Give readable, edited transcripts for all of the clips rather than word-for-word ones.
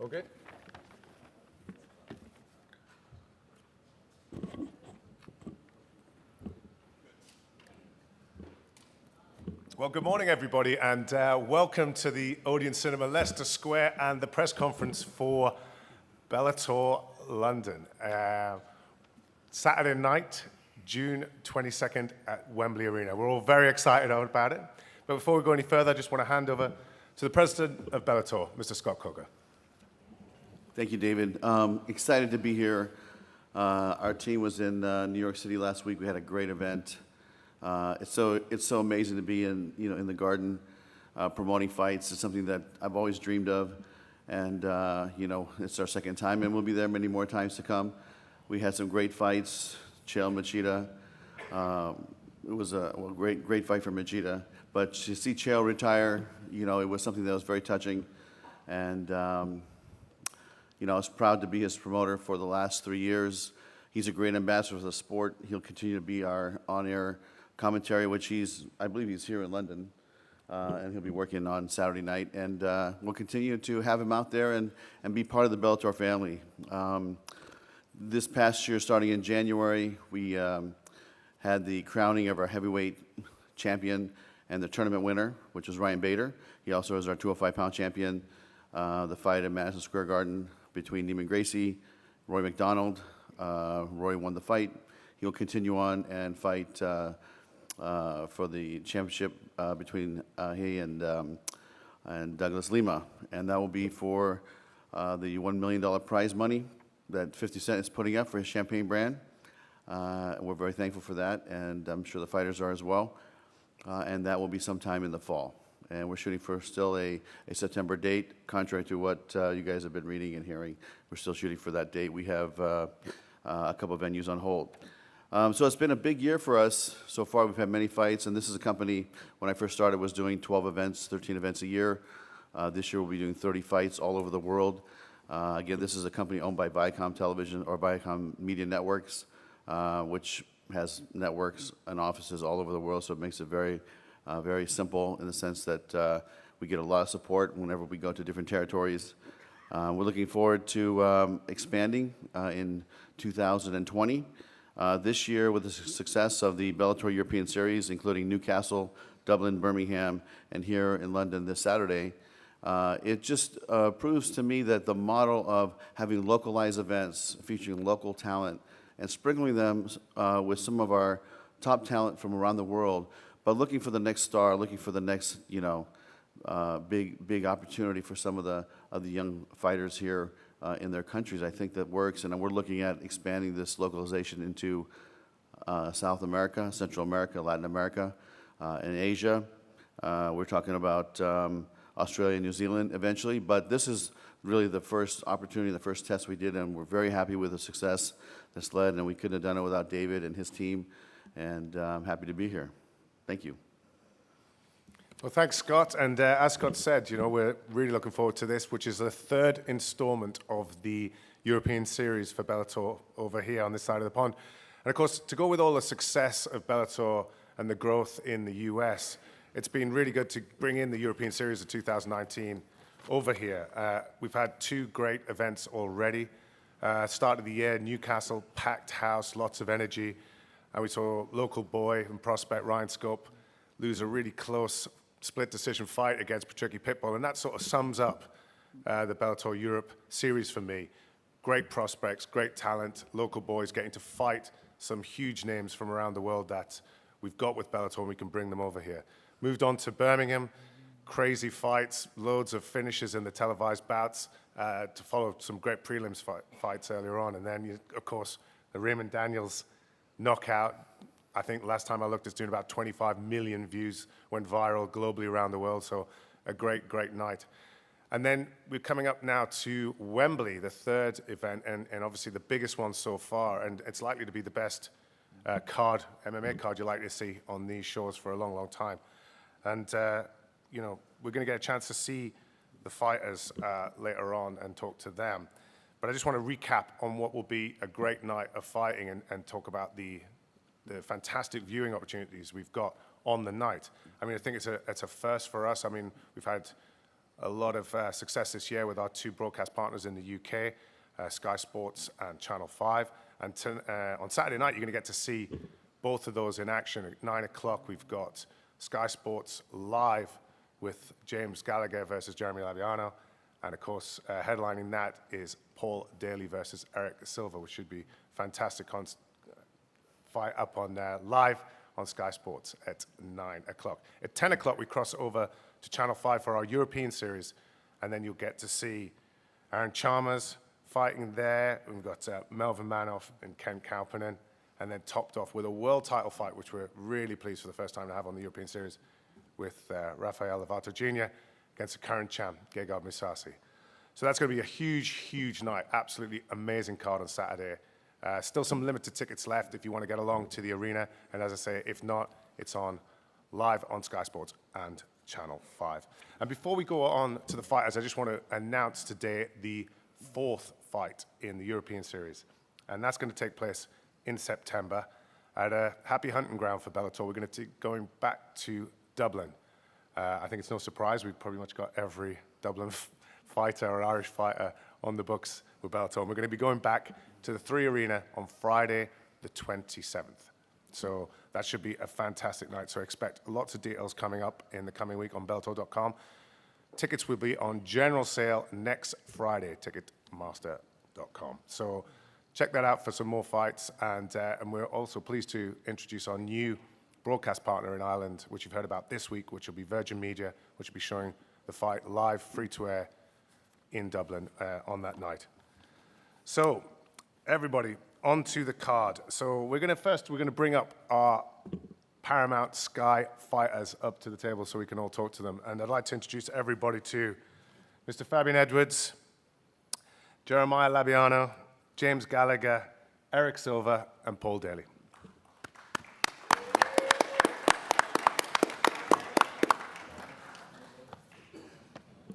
Okay. Well, good morning, everybody, and welcome to the Odeon Cinema Leicester Square and the press conference for Bellator London. Saturday night, June 22nd at Wembley Arena. We're all very excited about it. But before we go any further, I just want to hand over to the president of Bellator, Mr. Scott Coker. Thank you, David. Excited to be here. Our team was in New York City last week. We had a great event. It's so amazing to be in the Garden promoting fights. It's something that I've always dreamed of, and it's our second time, and we'll be there many more times to come. We had some great fights. Chael Machida. It was a great fight for Machida, but to see Chael retire, it was something that was very touching, and I was proud to be his promoter for the last 3 years. He's a great ambassador for the sport. He'll continue to be our on-air commentary, which I believe he's here in London, and he'll be working on Saturday night. And we'll continue to have him out there and be part of the Bellator family. This past year, starting in January, we had the crowning of our heavyweight champion and the tournament winner, which was Ryan Bader. He also is our 205-pound champion. The fight at Madison Square Garden between Neiman Gracie, Roy McDonald. Roy won the fight. He'll continue on and fight for the championship between he and Douglas Lima, and that will be for the $1 million prize money that 50 Cent is putting up for his Champagne brand. We're very thankful for that, and I'm sure the fighters are as well. And that will be sometime in the fall. And we're shooting for still a September date, contrary to what you guys have been reading and hearing. We're still shooting for that date. We have a couple of venues on hold. So it's been a big year for us. So far, we've had many fights, and this is a company, when I first started, was doing 12 events, 13 events a year. This year, we'll be doing 30 fights all over the world. Again, this is a company owned by Viacom Television or Viacom Media Networks, which has networks and offices all over the world, so it makes it very simple in the sense that we get a lot of support whenever we go to different territories. We're looking forward to expanding in 2020. This year, with the success of the Bellator European Series, including Newcastle, Dublin, Birmingham, and here in London this Saturday, it just proves to me that the model of having localized events featuring local talent and sprinkling them with some of our top talent from around the world, but looking for the next star, looking for the next, big opportunity for some of the young fighters here in their countries, I think that works. And we're looking at expanding this localization into South America, Central America, Latin America, and Asia. We're talking about Australia and New Zealand eventually, but this is really the first opportunity, the first test we did, and we're very happy with the success that's led, and we couldn't have done it without David and his team, and I'm happy to be here. Thank you. Well, thanks, Scott. And as Scott said, we're really looking forward to this, which is the third installment of the European Series for Bellator over here on this side of the pond. And of course, to go with all the success of Bellator and the growth in the US, it's been really good to bring in the European Series of 2019 over here. We've had 2 great events already. Start of the year, Newcastle, packed house, lots of energy. And we saw local boy and prospect Ryan Scope lose a really close split decision fight against Patricky Pitbull. And that sort of sums up the Bellator Europe Series for me. Great prospects, great talent, local boys getting to fight some huge names from around the world that we've got with Bellator, and we can bring them over here. Moved on to Birmingham. Crazy fights, loads of finishes in the televised bouts to follow some great prelims fights earlier on. And then, of course, the Raymond Daniels knockout. I think last time I looked, it's doing about 25 million views, went viral globally around the world. So a great, great night. And then we're coming up now to Wembley, the third event, and obviously the biggest one so far. And it's likely to be the best MMA card you're likely to see on these shores for a long, long time. And we're going to get a chance to see the fighters later on and talk to them. But I just want to recap on what will be a great night of fighting and talk about the fantastic viewing opportunities we've got on the night. I mean, I think it's a first for us. I mean, we've had a lot of success this year with our two broadcast partners in the UK, Sky Sports and Channel 5. And on Saturday night, you're going to get to see both of those in action. At 9 o'clock, we've got Sky Sports live with James Gallagher versus Jeremy Laviano. And of course, headlining that is Paul Daly versus Eric Silva, which should be fantastic fight up on live on Sky Sports at 9 o'clock. At 10 o'clock, we cross over to Channel 5 for our European series, and then you'll get to see Aaron Chalmers fighting there. We've got Melvin Manoff and Ken Kauppinen, and then topped off with a world title fight, which we're really pleased for the first time to have on the European series, with Rafael Lovato Jr. against the current champ, Gegard Mousasi. So that's going to be a huge, huge night. Absolutely amazing card on Saturday. Still some limited tickets left if you want to get along to the arena. And as I say, if not, it's on live on Sky Sports and Channel 5. And before we go on to the fighters, I just want to announce today the 4th fight in the European Series. And that's going to take place in September at a happy hunting ground for Bellator. We're going to be going back to Dublin. I think it's no surprise. We've pretty much got every Dublin fighter or Irish fighter on the books with Bellator. And we're going to be going back to the 3 Arena on Friday, the 27th. So that should be a fantastic night. So expect lots of details coming up in the coming week on Bellator.com. Tickets will be on general sale next Friday, Ticketmaster.com. So check that out for some more fights. And we're also pleased to introduce our new broadcast partner in Ireland, which you've heard about this week, which will be Virgin Media, which will be showing the fight live, free to air in Dublin on that night. So everybody, onto the card. So we're going to bring up our Paramount Sky fighters up to the table so we can all talk to them. And I'd like to introduce everybody to Mr. Fabian Edwards, Jeremiah Labiano, James Gallagher, Eric Silva, and Paul Daly.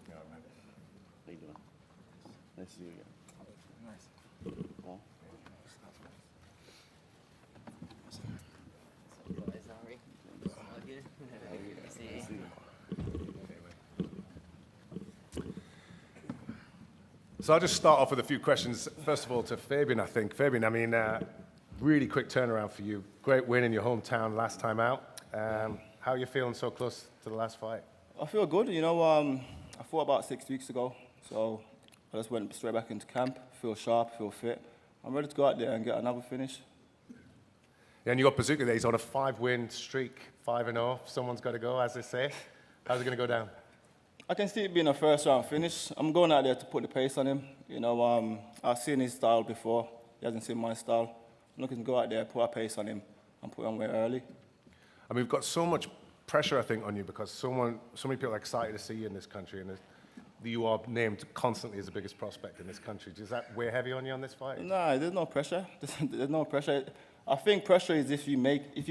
How you doing? Nice to see you again. Nice. Paul? So I'll just start off with a few questions. First of all, to Fabian, I think. Fabian, I mean, really quick turnaround for you. Great win in your hometown last time out. How are you feeling so close to the last fight? I feel good. You know, I fought about 6 weeks ago, so I just went straight back into camp. Feel sharp, feel fit. I'm ready to go out there and get another finish. Yeah, and you got Bazooka there. He's on a 5-win streak, 5-0. Someone's got to go, as they say. How's it going to go down? I can see it being a first-round finish. I'm going out there to put the pace on him. You know, I've seen his style before. He hasn't seen my style. I'm looking to go out there, put a pace on him, and put him away early. I mean, we've got so much pressure, I think, on you because so many people are excited to see you in this country, and you are named constantly as the biggest prospect in this country. Does that weigh heavy on you on this fight? No, there's no pressure. There's no pressure. I think pressure is if you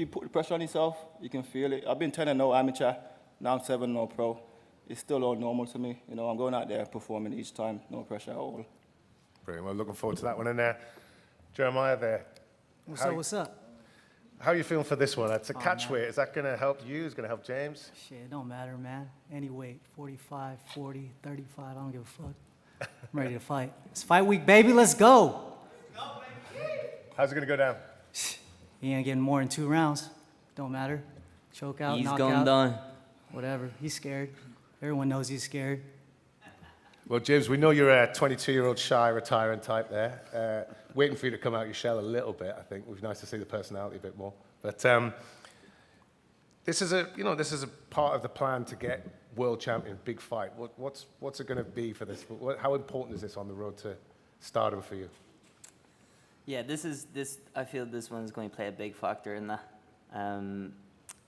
put the pressure on yourself, you can feel it. I've been 10-0 amateur, now I'm 7-0 pro. It's still all normal to me. You know, I'm going out there performing each time, no pressure at all. Brilliant. Well, looking forward to that one. And Jeremiah there. What's up? How are you feeling for this one? It's a catch weight. Is that going to help you? Is it going to help James? Shit, it don't matter, man. Any weight, 45, 40, 35, I don't give a fuck. I'm ready to fight. It's fight week, baby. Let's go. How's it going to go down? He ain't getting more than 2 rounds. Don't matter. Choke out, He's knock going out. down. Whatever. He's scared. Everyone knows he's scared. Well, James, we know you're a 22-year-old shy, retiring type there. Waiting for you to come out your shell a little bit, I think. It was nice to see the personality a bit more. But this is a part of the plan to get world champion, big fight. What's it going to be for this? How important is this on the road to stardom for you? Yeah, I feel this one's going to play a big factor in that.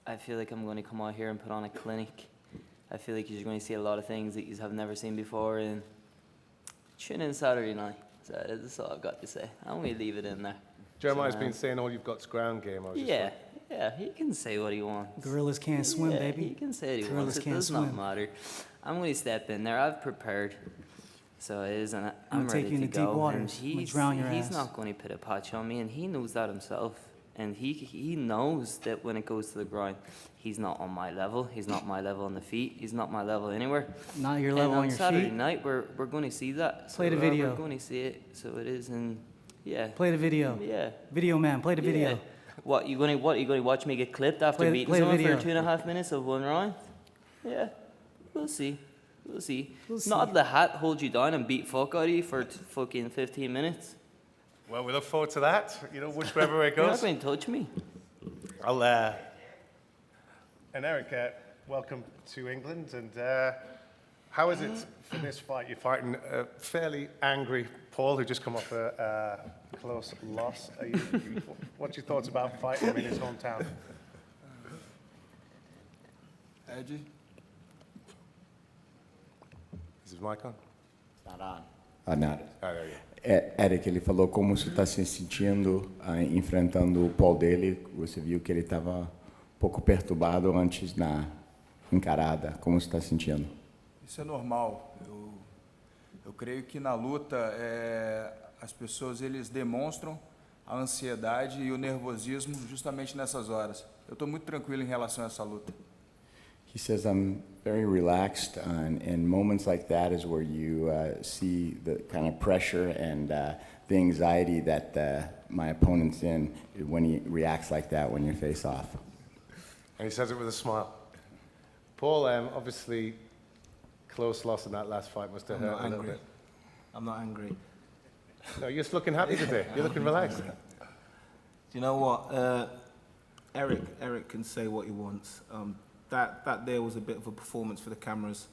I feel like I'm going to come out here and put on a clinic. I feel like you're going to see a lot of things that you have never seen before. And tune in Saturday night. So that's all I've got to say. I'm going to leave it in there. Jeremiah's been saying all you've got's ground game. Yeah, he can say what he wants. Gorillas can't swim, baby. He can say what he Gorillas wants. It can't does swim. not matter. I'm going to step in there. I've prepared. So it is, and I'm gonna take ready you to into go. deep waters. And I'm gonna drown your he's ass. not going to put a patch on me, and he knows that himself. And he knows that when it goes to the ground, he's not on my level. He's not my level on the feet. He's not my level anywhere. Not your level and on your Saturday feet. night, we're going to see that. Play the So, video. We're going to see it. So it is, and yeah. Play the video. Yeah. Video man, play the video. Yeah. What you going to watch me get clipped after Play the- beating play the someone for video. 2.5 minutes of one round? Yeah. We'll see. We'll see. We'll Not see. the hat hold you down and beat fuck out of you for fucking 15 minutes. Well, we look forward to that, you know, whichever way it You're not goes. going to touch me. And Eric, welcome to England. And how is it for this fight? You're fighting a fairly angry Paul, who just come off a close loss. What's your thoughts about fighting him in his hometown? Edgy. Is his mic on? Ah, nada. Oh, there you go. Eric, ele falou como você está se sentindo enfrentando o Paul dele. Você viu que ele estava um pouco perturbado antes na encarada. Como você está se sentindo? Isso é normal. Eu creio que na luta as pessoas eles demonstram a ansiedade e o nervosismo justamente nessas horas. Eu estou muito tranquilo em relação a essa luta. He says, I'm very relaxed, and moments like that is where you see the kind of pressure and the anxiety that my opponent's in when he reacts like that when you face off. And he says it with a smile. Paul, obviously, close loss in that last fight must have hurt a little bit. I'm not angry. No, you're just looking happy today. You're looking relaxed. Do you know what? Eric can say what he wants. That there was a bit of a performance for the cameras.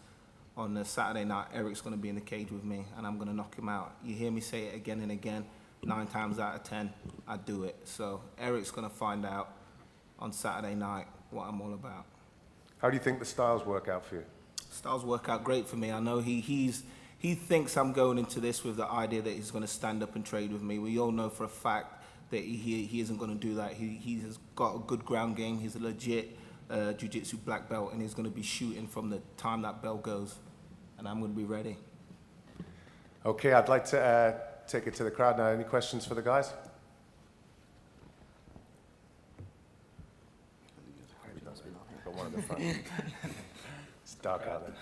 On the Saturday night, Eric's going to be in the cage with me, and I'm going to knock him out. You hear me say it again and again. 9 times out of 10, I do it. So Eric's going to find out on Saturday night what I'm all about. How do you think the styles work out for you? Styles work out great for me. I know he thinks I'm going into this with the idea that he's going to stand up and trade with me. We all know for a fact that he isn't going to do that. He has got a good ground game. He's a legit Jiu-Jitsu black belt, and he's going to be shooting from the time that bell goes, and I'm going to be ready. Okay, I'd like to take it to the crowd now. Any questions for the guys? Got one at the front. It's dark out there.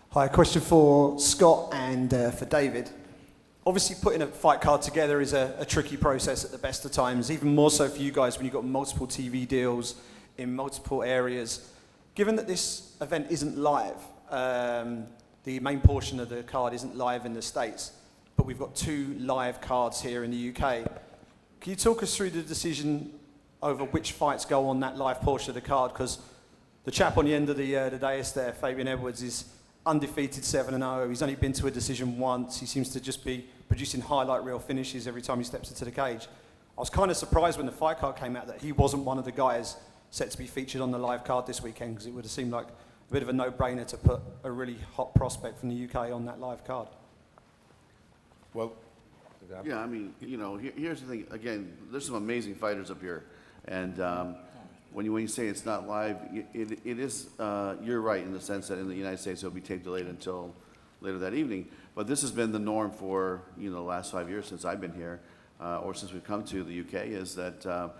Hi, question for Scott and for David. Obviously, putting a fight card together is a tricky process at the best of times, even more so for you guys when you've got multiple TV deals in multiple areas. Given that this event isn't live, the main portion of the card isn't live in the States, but we've got 2 live cards here in the UK. Can you talk us through the decision over which fights go on that live portion of the card? Because the chap on the end of the dais there, Fabian Edwards, is undefeated 7-0. He's only been to a decision once. He seems to just be producing highlight reel finishes every time he steps into the cage. I was kind of surprised when the fight card came out that he wasn't one of the guys set to be featured on the live card this weekend, because it would have seemed like a bit of a no-brainer to put a really hot prospect from the UK on that live card. Well, Yeah, I mean, you know, here's the thing. Again, there's some amazing fighters up here, and when you say it's not live, it is. You're right in the sense that in the United States it'll be tape delayed until later that evening. But this has been the norm for the last 5 years since I've been here, or since we've come to the UK. Is that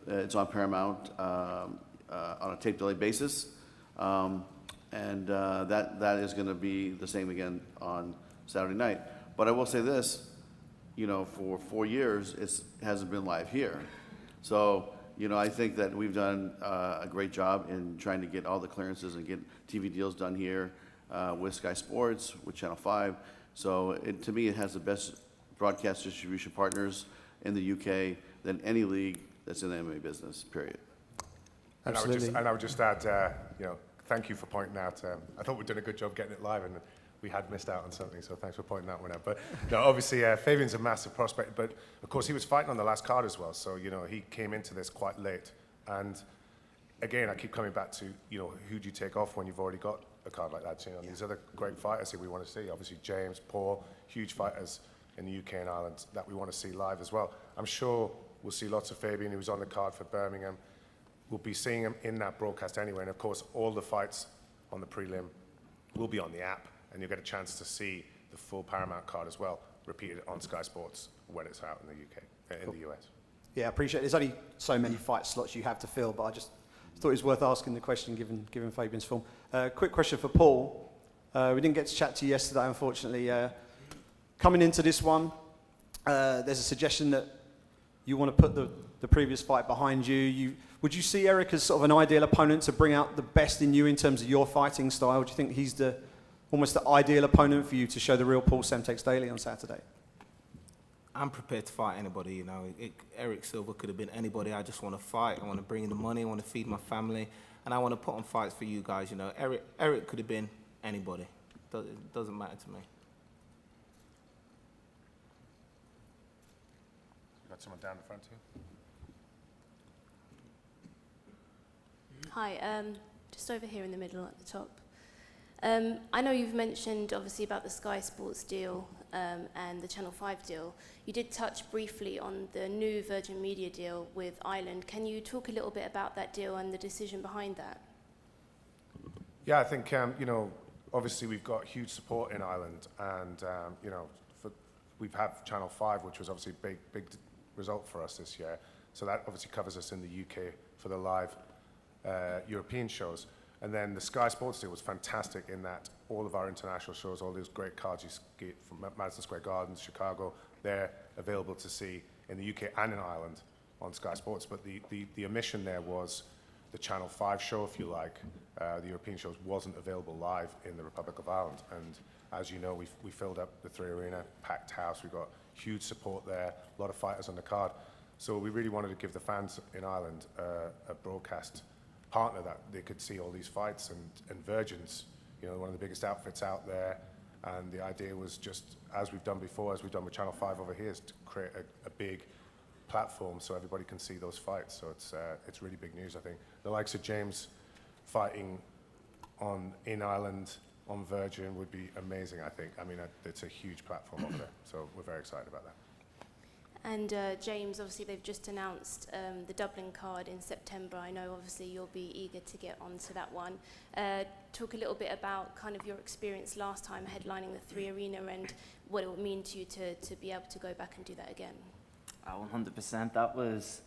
it's on Paramount on a tape delay basis, and that is going to be the same again on Saturday night. But I will say this. For 4 years, it hasn't been live here. So, I think that we've done a great job in trying to get all the clearances and get TV deals done here with Sky Sports, with Channel 5. So, to me, it has the best broadcast distribution partners in the UK than any league that's in the MMA business, period. Absolutely. And I would just add, thank you for pointing out. I thought we'd done a good job getting it live, and we had missed out on something, so thanks for pointing that one out. But no, obviously, Fabian's a massive prospect, but of course he was fighting on the last card as well, so he came into this quite late. And again, I keep coming back to who do you take off when you've already got a card like that? These other great fighters that we want to see. Obviously, James, Paul, huge fighters in the UK and Ireland that we want to see live as well. I'm sure we'll see lots of Fabian, who's on the card for Birmingham. We'll be seeing him in that broadcast anyway, and of course, all the fights on the prelim will be on the app, and you'll get a chance to see the full Paramount card as well, repeated on Sky Sports when it's out in the UK, in the US. Yeah, I appreciate it. There's only so many fight slots you have to fill, but I just thought it was worth asking the question given Fabian's form. Quick question for Paul. We didn't get to chat to you yesterday, unfortunately. Coming into this one, there's a suggestion that you want to put the previous fight behind you. Would you see Eric as sort of an ideal opponent to bring out the best in you in terms of your fighting style? Do you think he's almost the ideal opponent for you to show the real Paul Semtex Daly on Saturday? I'm prepared to fight anybody, you know. Eric Silva could have been anybody. I just want to fight. I want to bring in the money. I want to feed my family. And I want to put on fights for you guys, you know. Eric could have been anybody. It doesn't matter to me. Got someone down in front here? Hi, just over here in the middle at the top. I know you've mentioned obviously about the Sky Sports deal and the Channel 5 deal. You did touch briefly on the new Virgin Media deal with Ireland. Can you talk a little bit about that deal and the decision behind that? Yeah, I think, you know, obviously we've got huge support in Ireland, and, you know, we've had Channel 5, which was obviously a big result for us this year. So that obviously covers us in the UK for the live European shows. And then the Sky Sports deal was fantastic in that all of our international shows, all those great cards you get from Madison Square Gardens, Chicago, they're available to see in the UK and in Ireland on Sky Sports. But the omission there was the Channel 5 show, if you like. The European shows wasn't available live in the Republic of Ireland. And as you know, we filled up the 3 Arena, packed house. We got huge support there, a lot of fighters on the card. So we really wanted to give the fans in Ireland a broadcast partner that they could see all these fights, and Virgin's, you know, one of the biggest outfits out there. And the idea was just, as we've done before, as we've done with Channel 5 over here, is to create a big platform so everybody can see those fights. So it's really big news, I think. The likes of James fighting in Ireland on Virgin would be amazing, I think. I mean, it's a huge platform over there, so we're very excited about that. And James, obviously they've just announced the Dublin card in September. I know obviously you'll be eager to get onto that one. Talk a little bit about kind of your experience last time headlining the 3 Arena and what it would mean to you to be able to go back and do that again. 100%. That was,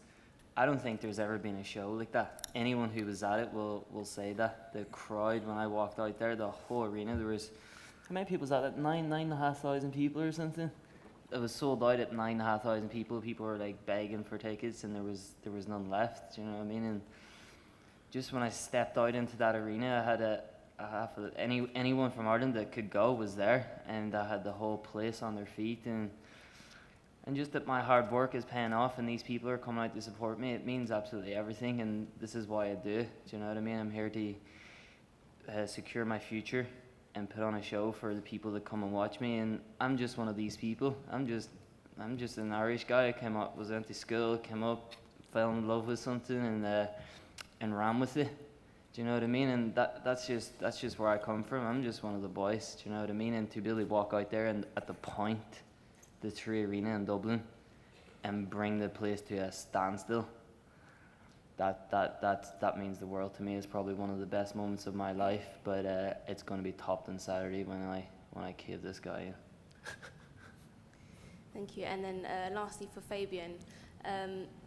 I don't think there's ever been a show like that. Anyone who was at it will say that. The crowd, when I walked out there, the whole arena, there was, how many people was at it? 9,500 people or something? It was sold out at 9,500 people. People were like begging for tickets, and there was none left. Do you know what I mean? And just when I stepped out into that arena, I had anyone from Ireland that could go was there, and I had the whole place on their feet, and just that my hard work is paying off, and these people are coming out to support me. It means absolutely everything, and this is why I do it. Do you know what I mean? I'm here to secure my future and put on a show for the people that come and watch me, and I'm just one of these people. I'm just an Irish guy. I came up, was went to school, came up, fell in love with something, and ran with it. Do you know what I mean? And that's just where I come from. I'm just one of the boys. Do you know what I mean? And to be able to walk out there and at the point, the 3 Arena in Dublin, and bring the place to a standstill, that means the world to me. It's probably one of the best moments of my life, but it's going to be topped on Saturday when I cave this guy in. Thank you. And then lastly for Fabian,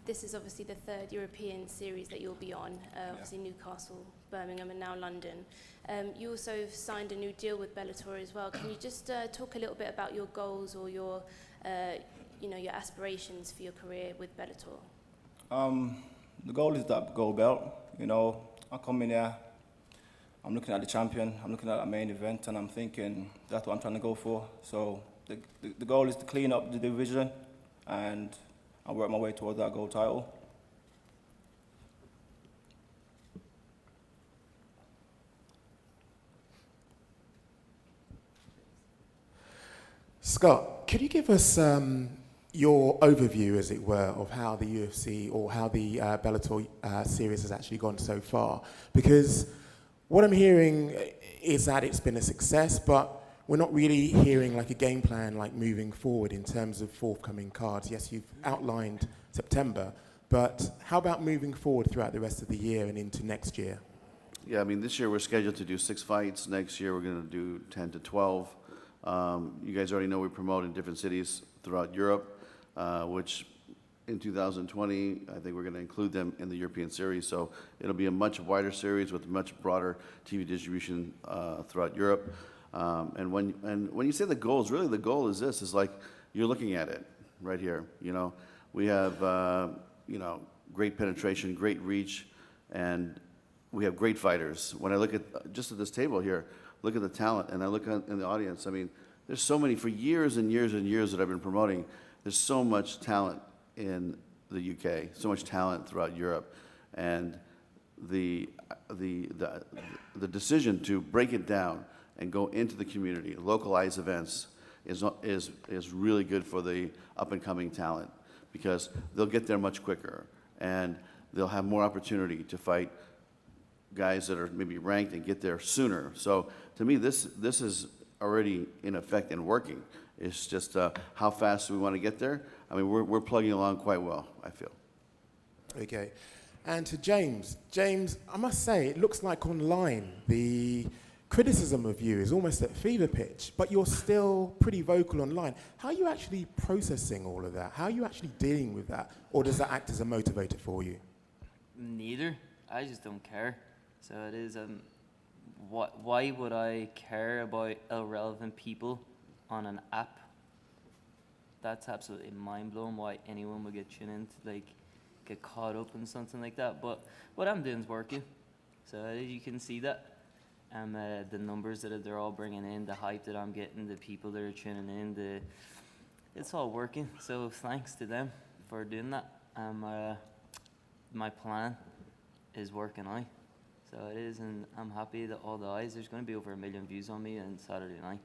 this is obviously the 3rd European series that you'll be on, obviously Newcastle, Birmingham and now London. You also signed a new deal with Bellator as well. Can you just talk a little bit about your goals or your aspirations for your career with Bellator? The goal is that gold belt. You know, I come in here, I'm looking at the champion, I'm looking at the main event, and I'm thinking that's what I'm trying to go for. So the goal is to clean up the division, and I'll work my way towards that gold title. Scott, could you give us your overview, as it were, of how the UFC or how the Bellator series has actually gone so far? Because what I'm hearing is that it's been a success, but we're not really hearing like a game plan like moving forward in terms of forthcoming cards. Yes, you've outlined September, but how about moving forward throughout the rest of the year and into next year? Yeah, I mean, this year we're scheduled to do 6 fights. Next year we're going to do 10 to 12. You guys already know we promote in different cities throughout Europe, which in 2020, I think we're going to include them in the European series. So it'll be a much wider series with much broader TV distribution throughout Europe. And when you say the goals, really the goal is this: is like you're looking at it right here. You know, we have great penetration, great reach, and we have great fighters. When I look at just at this table here, look at the talent, and I look in the audience. I mean, there's so many for years and years and years that I've been promoting. There's so much talent in the UK, so much talent throughout Europe, and the decision to break it down and go into the community, localize events, is really good for the up and coming talent, because they'll get there much quicker and they'll have more opportunity to fight guys that are maybe ranked and get there sooner. So to me, this is already in effect and working. It's just how fast we want to get there. I mean, we're plugging along quite well, I feel. Okay. And to James. James, I must say, it looks like online the criticism of you is almost at fever pitch, but you're still pretty vocal online. How are you actually processing all of that? How are you actually dealing with that? Or does that act as a motivator for you? Neither. I just don't care. So it is, why would I care about irrelevant people on an app? That's absolutely mind-blowing why anyone would get tuned in to get caught up in something like that. But what I'm doing is working. So you can see that. The numbers that they're all bringing in, the hype that I'm getting, the people that are tuning in, it's all working. So thanks to them for doing that. My plan is working out. So it is, and I'm happy that all the eyes, there's going to be over 1 million views on me on Saturday night.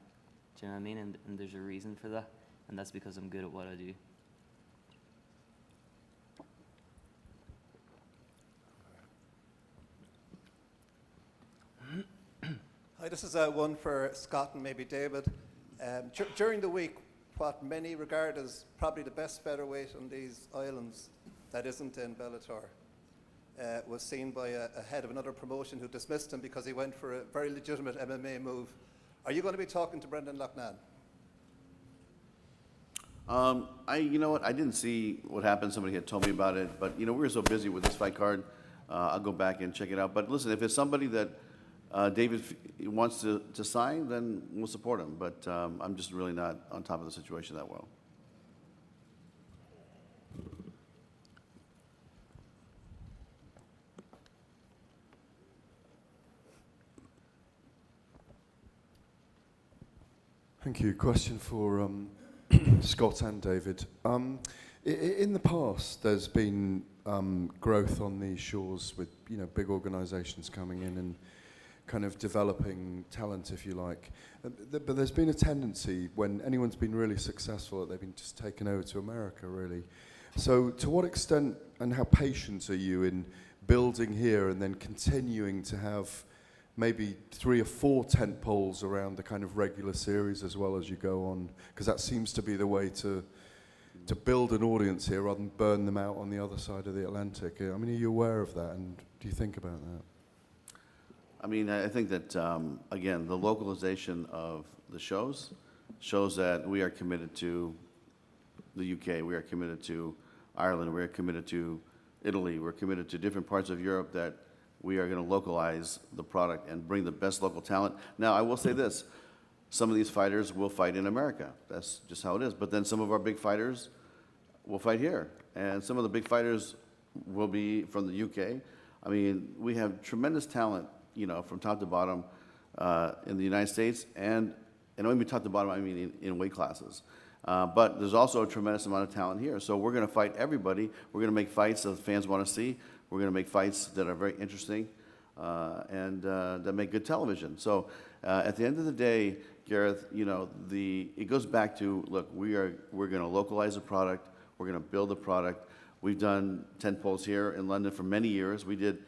Do you know what I mean? And there's a reason for that. And that's because I'm good at what I do. Hi, this is one for Scott and maybe David. During the week, what many regard as probably the best featherweight on these islands that isn't in Bellator was seen by a head of another promotion who dismissed him because he went for a very legitimate MMA move. Are you going to be talking to Brendan Loughnane? You know what? I didn't see what happened. Somebody had told me about it, but we were so busy with this fight card. I'll go back and check it out. But listen, if it's somebody that David wants to sign, then we'll support him. But I'm just really not on top of the situation that well. Thank you. Question for Scott and David. In the past, there's been growth on these shores with big organisations coming in and kind of developing talent, if you like. But there's been a tendency when anyone's been really successful that they've been just taken over to America, really. So to what extent and how patient are you in building here and then continuing to have maybe 3 or 4 tent poles around the kind of regular series as well as you go on? Because that seems to be the way to build an audience here rather than burn them out on the other side of the Atlantic. I mean, are you aware of that, and do you think about that? I mean, I think that, again, the localization of the shows shows that we are committed to the UK, we are committed to Ireland, we are committed to Italy, we're committed to different parts of Europe that we are going to localize the product and bring the best local talent. Now, I will say this. Some of these fighters will fight in America. That's just how it is. But then some of our big fighters will fight here. And some of the big fighters will be from the UK. I mean, we have tremendous talent, from top to bottom in the United States. And when I mean top to bottom, I mean in weight classes. But there's also a tremendous amount of talent here. So we're going to fight everybody. We're going to make fights that the fans want to see. We're going to make fights that are very interesting and that make good television. So at the end of the day, Gareth, it goes back to, look, we're going to localize the product. We're going to build the product. We've done tent poles here in London for many years. We did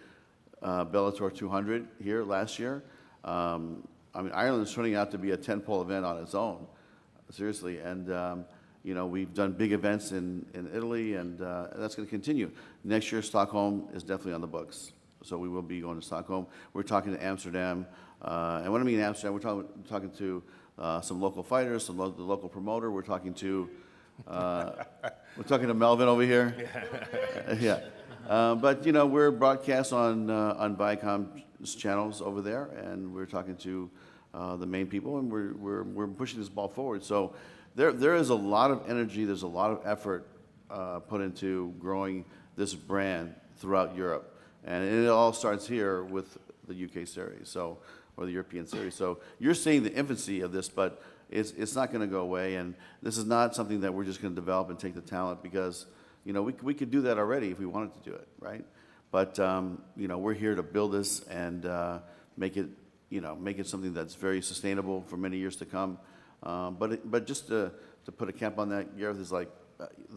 Bellator 200 here last year. I mean, Ireland is turning out to be a tent pole event on its own, seriously. And we've done big events in Italy, and that's going to continue. Next year, Stockholm is definitely on the books. So we will be going to Stockholm. We're talking to Amsterdam. And when I mean Amsterdam, we're talking to some local fighters, the local promoter. We're talking to Melvin over here. Yeah. But, you know, we're broadcast on Viacom's channels over there, and we're talking to the main people, and we're pushing this ball forward. So there is a lot of energy, there's a lot of effort put into growing this brand throughout Europe. And it all starts here with the UK series, or the European series. So you're seeing the infancy of this, but it's not going to go away. And this is not something that we're just going to develop and take the talent, because, you know, we could do that already if we wanted to do it, right? But, you know, we're here to build this and make it something that's very sustainable for many years to come. But just to put a cap on that, Gareth, is like,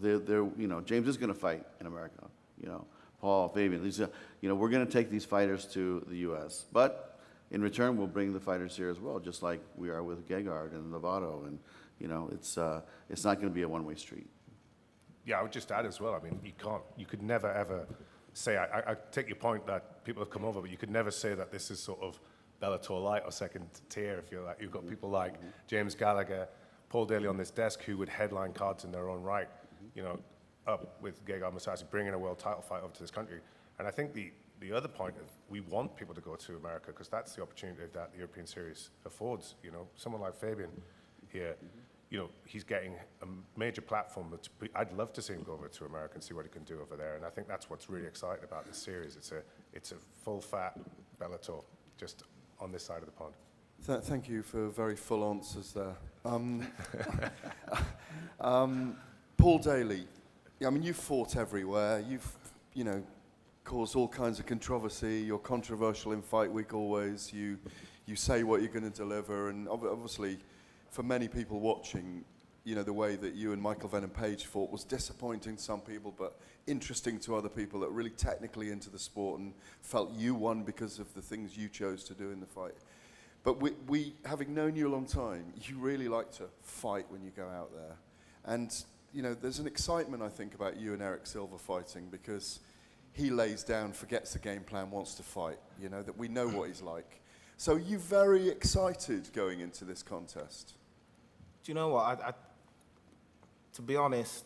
you know, James is going to fight in America, you know. Paul, Fabian, Lisa, you know, we're going to take these fighters to the U.S. But in return, we'll bring the fighters here as well, just like we are with Gallagher and Lovato. And, you know, it's not going to be a one-way street. Yeah, I would just add as well, I mean, you could never ever say, I take your point that people have come over, but you could never say that this is sort of Bellator light or second tier, if you're like, you've got people like James Gallagher, Paul Daly on this desk, who would headline cards in their own right, you know, up with Gegard Mousasi, bringing a world title fight over to this country. And I think the other point is we want people to go to America, because that's the opportunity that the European Series affords. You know, someone like Fabian here, you know, he's getting a major platform. I'd love to see him go over to America and see what he can do over there. And I think that's what's really exciting about this series. It's a full-fat Bellator just on this side of the pond. Thank you for very full answers there. Paul Daly, I mean, you've fought everywhere. You've, you know, caused all kinds of controversy. You're controversial in Fight Week always. You say what you're going to deliver, and obviously, for many people watching, you know, the way that you and Michael Venom Page fought was disappointing to some people, but interesting to other people that are really technically into the sport and felt you won because of the things you chose to do in the fight. But we having known you a long time, you really like to fight when you go out there. And, you know, there's an excitement, I think, about you and Eric Silva fighting, because he lays down, forgets the game plan, wants to fight, you know, that we know what he's like. So are you very excited going into this contest? Do you know what? To be honest,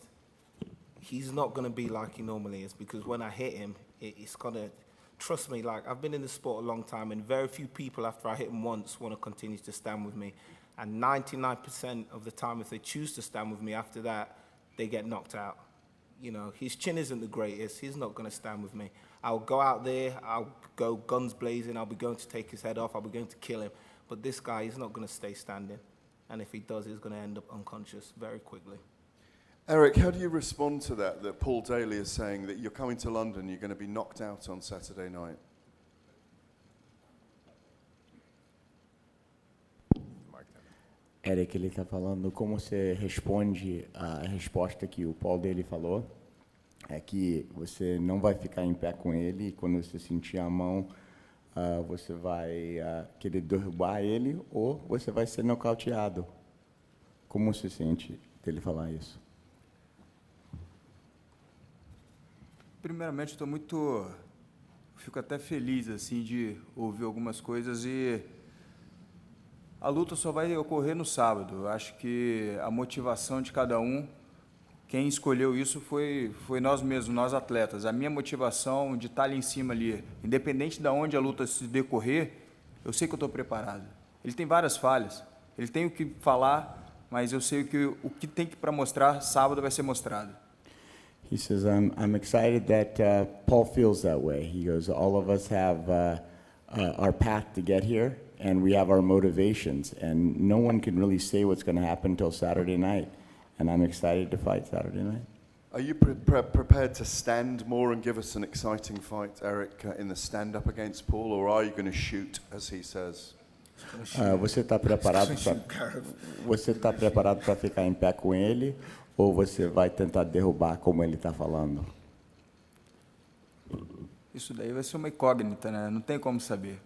he's not going to be like he normally is, because when I hit him, it's going to, trust me, like, I've been in the sport a long time, and very few people, after I hit him once, want to continue to stand with me. And 99% of the time, if they choose to stand with me after that, they get knocked out. You know, his chin isn't the greatest. He's not going to stand with me. I'll go out there, I'll go guns blazing, I'll be going to take his head off, I'll be going to kill him. But this guy, he's not going to stay standing. And if he does, he's going to end up unconscious very quickly. Eric, how do you respond to that Paul Daly is saying that you're coming to London, you're going to be knocked out on Saturday night? Eric, ele está falando como você responde a resposta que o Paul Daly falou, é que você não vai ficar em pé com ele, e quando você sentir a mão, você vai querer derrubar ele ou você vai ser nocauteado. Como você sente dele falar isso? Primeiramente, fico até feliz assim de ouvir algumas coisas, e a luta só vai ocorrer no sábado. Eu acho que a motivação de cada um, quem escolheu isso foi nós mesmos, nós atletas. A minha motivação de estar ali em cima ali, independente de onde a luta se decorrer, eu sei que eu estou preparado. Ele tem várias falhas, ele tem o que falar, mas eu sei que o que tem para mostrar sábado vai ser mostrado. He says, I'm excited that Paul feels that way. He goes, all of us have our path to get here, and we have our motivations, and no one can really say what's going to happen until Saturday night, and I'm excited to fight Saturday night. Are you prepared to stand more and give us an exciting fight, Eric, in the stand-up against Paul, or are you going to shoot, as he says? Você está preparado para ficar em pé com ele, ou você vai tentar derrubar como ele está falando? Isso daí vai ser uma incógnita, né? Não tem como saber.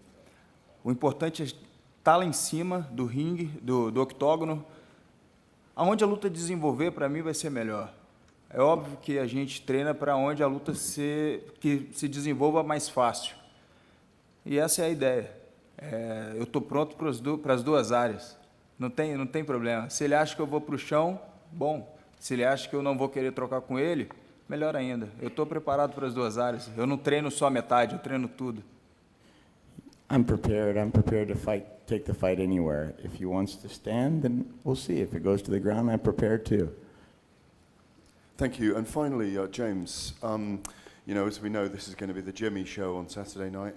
O importante é estar lá em cima do ringue, do octógono. Aonde a luta desenvolver, para mim, vai ser melhor. É óbvio que a gente treina para onde a luta se desenvolva mais fácil. E essa é a ideia. Eu estou pronto para as duas áreas. Não tem problema. Se ele acha que eu vou pro chão, bom. Se ele acha que eu não vou querer trocar com ele, melhor ainda. Eu estou preparado para as duas áreas. Eu não treino só a metade, eu treino tudo. I'm prepared to fight, take the fight anywhere. If he wants to stand, then we'll see. If it goes to the ground, I'm prepared too. Thank you. And finally, James, you know, as we know, this is going to be the Jimmy show on Saturday night,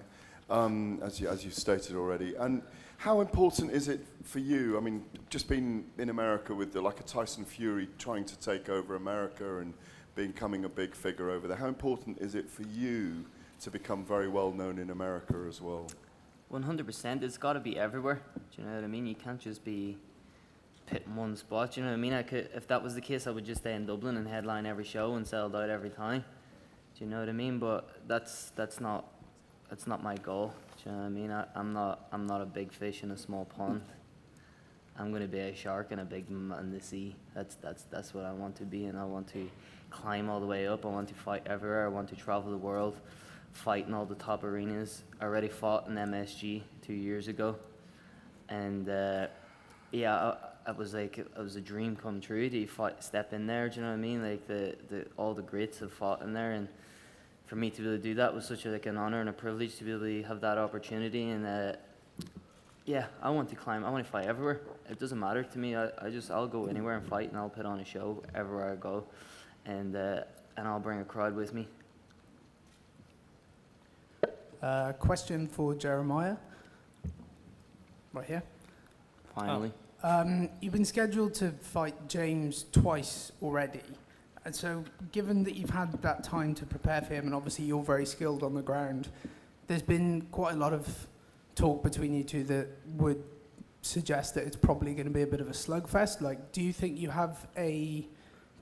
as you've stated already. And how important is it for you? I mean, just being in America with like a Tyson Fury trying to take over America and becoming a big figure over there, how important is it for you to become very well known in America as well? 100%. It's got to be everywhere. Do you know what I mean? You can't just be put in one spot. Do you know what I mean? If that was the case, I would just stay in Dublin and headline every show and sell out every time. Do you know what I mean? But that's not my goal. Do you know what I mean? I'm not a big fish in a small pond. I'm going to be a shark in a big in the sea. That's what I want to be, and I want to climb all the way up. I want to fight everywhere. I want to travel the world, fight in all the top arenas. I already fought in MSG 2 years ago, and yeah, it was a dream come true to step in there. Do you know what I mean? Like all the greats have fought in there, and for me to be able to do that was such an honor and a privilege to be able to have that opportunity. And yeah, I want to climb. I want to fight everywhere. It doesn't matter to me. I'll go anywhere and fight, and I'll put on a show everywhere I go, and I'll bring a crowd with me. Question for Jeremiah. Right here. Finally. You've been scheduled to fight James twice already. And so, given that you've had that time to prepare for him, and obviously you're very skilled on the ground, there's been quite a lot of talk between you two that would suggest that it's probably going to be a bit of a slugfest. Like, do you think you have a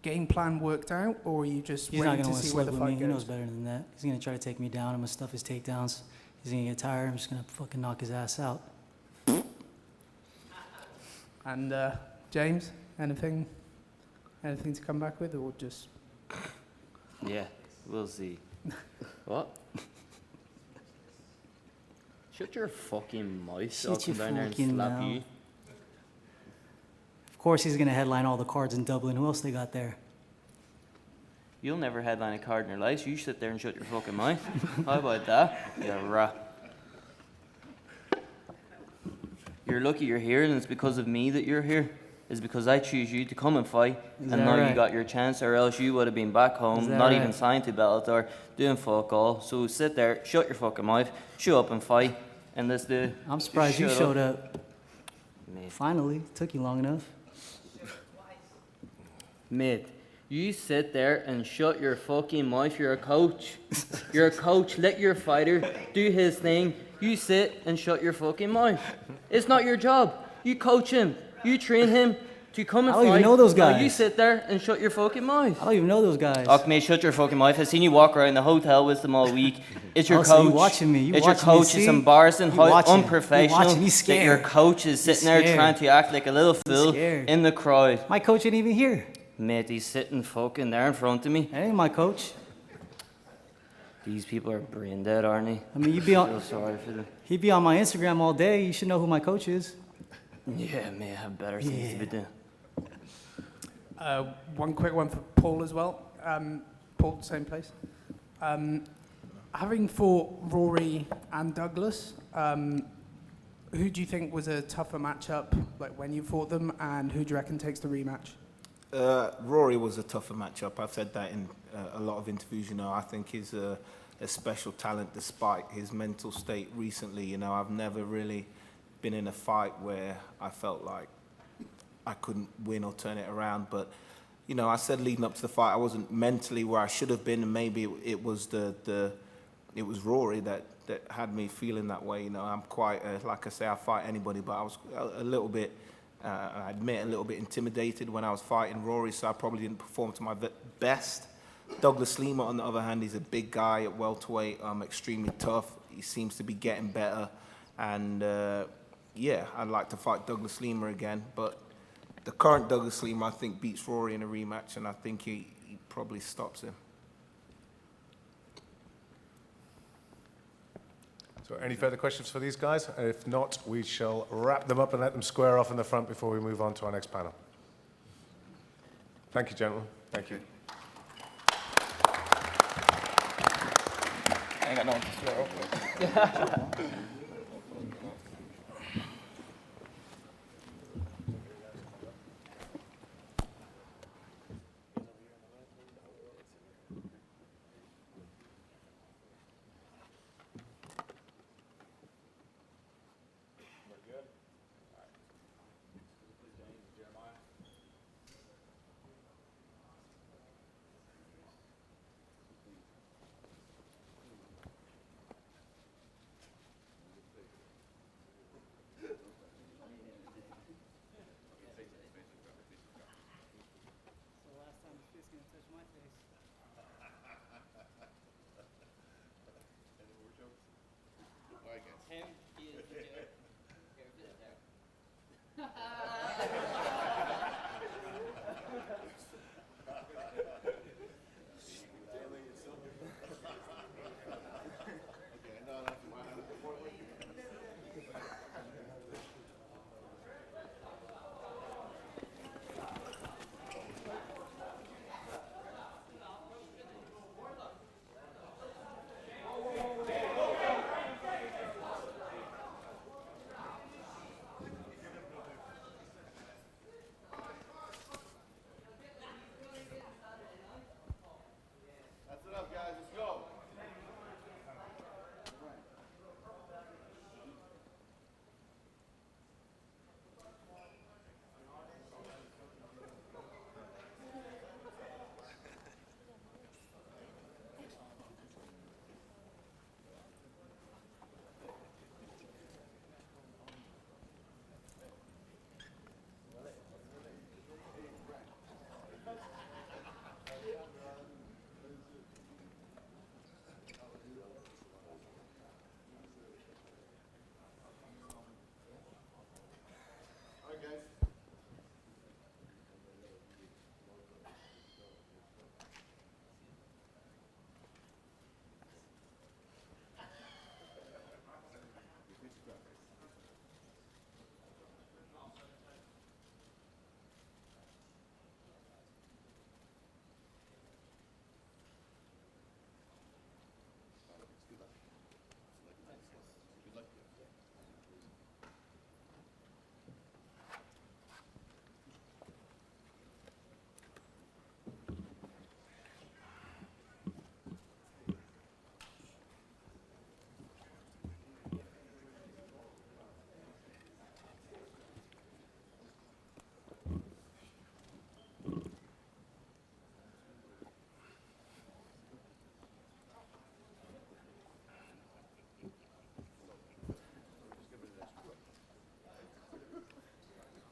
game plan worked out, or are you just waiting to see where the fight goes? He knows better than that. He's going to try to take me down. I'm going to stuff his takedowns. He's going to get tired. I'm just going to fucking knock his ass out. And James, anything to come back with, or just? Yeah, we'll see. What? Shut your fucking mouth. I'll come down there and slap you. Of course he's going to headline all the cards in Dublin. Who else they got there? You'll never headline a card in your life, so you sit there and shut your fucking mouth. How about that? You rat. You're lucky you're here, and it's because of me that you're here. It's because I choose you to come and fight, and now you got your chance, or else you would have been back home, not even signed to Bellator, doing fuck all. So sit there, shut your fucking mouth, show up and fight, and let's do. I'm surprised you showed up. Mate. Finally, took you long enough. Mate, you sit there and shut your fucking mouth. You're a coach. You're a coach. Let your fighter do his thing. You sit and shut your fucking mouth. It's not your job. You coach him. You train him to come and fight. I don't even know those guys. No, you sit there and shut your fucking mouth. I don't even know those guys. Fuck me, shut your fucking mouth. I've seen you walk around the hotel with them all week. It's your So coach. you watching me. It's your coach. It's embarrassing how unprofessional watching. He's that your scared. coach is sitting there trying to act like a little fool in the crowd. My coach ain't even here. Mate, he's sitting fucking there in front of me. That ain't my coach. These people are brain dead, aren't they? I mean, you'd be on. I feel sorry for them. He'd be on my Instagram all day. You should know who my coach is. Yeah, may have better things to be doing. One quick one for Paul as well. Paul, same place. Having fought Rory and Douglas, who do you think was a tougher matchup, like when you fought them, and who do you reckon takes the rematch? Rory was a tougher matchup. I've said that in a lot of interviews. You know, I think he's a special talent despite his mental state recently. You know, I've never really been in a fight where I felt like I couldn't win or turn it around. But, you know, I said leading up to the fight, I wasn't mentally where I should have been, and maybe it was it was Rory that had me feeling that way. You know, I'm quite, like I say, I'll fight anybody, but I was a little bit, I admit, a little bit intimidated when I was fighting Rory, so I probably didn't perform to my best. Douglas Lima, on the other hand, he's a big guy at welterweight, extremely tough. He seems to be getting better, and yeah, I'd like to fight Douglas Lima again, but the current Douglas Lima, I think, beats Rory in a rematch, and I think he probably stops him. So any further questions for these guys? If not, we shall wrap them up and let them square off in the front before we move on to our next panel. Thank you, gentlemen. Thank you. I ain't got no one to swear off with.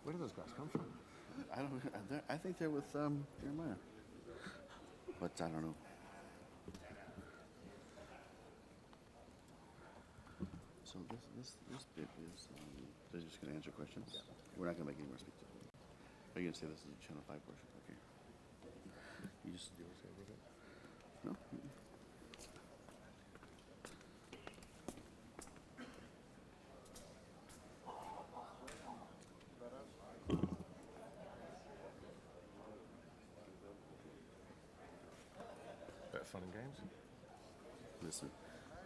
Where do those guys come from? I don't know. I think they're with Jeremiah. But I don't know. So this bit is, they're just going to answer questions? Yeah. We're not going to make any more speeches. Are you going to say this is a Channel 5 portion? Okay. You just do it. No? Better fun and games. Listen,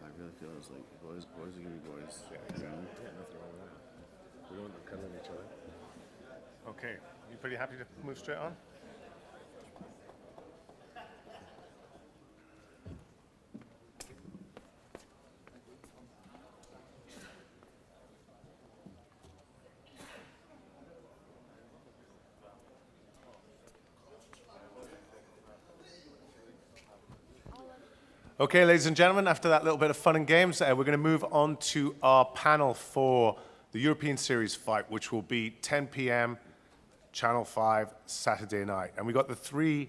I really feel it's like boys are going to be boys. Yeah, exactly. Yeah, nothing wrong with that. We don't want to cuddle each other. Okay, you pretty happy to move straight on? Okay, ladies and gentlemen, after that little bit of fun and games, we're going to move on to our panel for the European Series fight, which will be 10 p.m. Channel 5 Saturday night. And we've got the three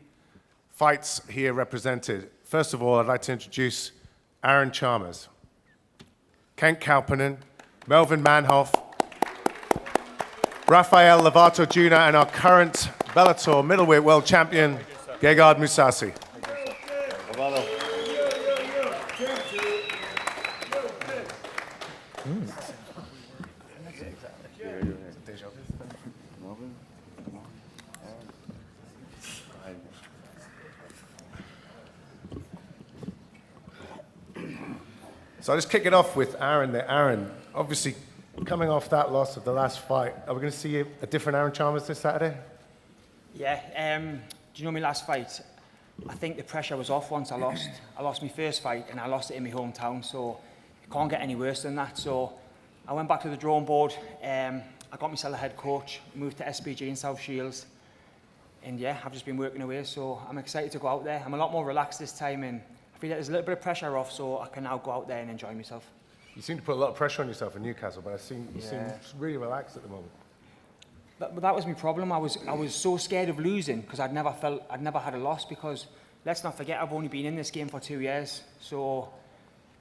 fights here represented. First of all, I'd like to introduce Aaron Chalmers, Kent Kauppinen, Melvin Manhoff, Rafael Lovato Jr., and our current Bellator middleweight world champion, Gegard Mousasi. So I'll just kick it off with Aaron there. Aaron, obviously coming off that loss of the last fight, are we going to see a different Aaron Chalmers this Saturday? Yeah, do you know my last fight? I think the pressure was off once I lost. I lost my first fight and I lost it in my hometown, so it can't get any worse than that. So I went back to the drawing board, I got myself a head coach, moved to SBG in South Shields, and yeah, I've just been working away, so I'm excited to go out there. I'm a lot more relaxed this time, and I feel like there's a little bit of pressure off, so I can now go out there and enjoy myself. You seem to put a lot of pressure on yourself in Newcastle, but you seem really relaxed at the moment. But that was my problem. I was so scared of losing because I'd never had a loss, because let's not forget I've only been in this game for 2 years. So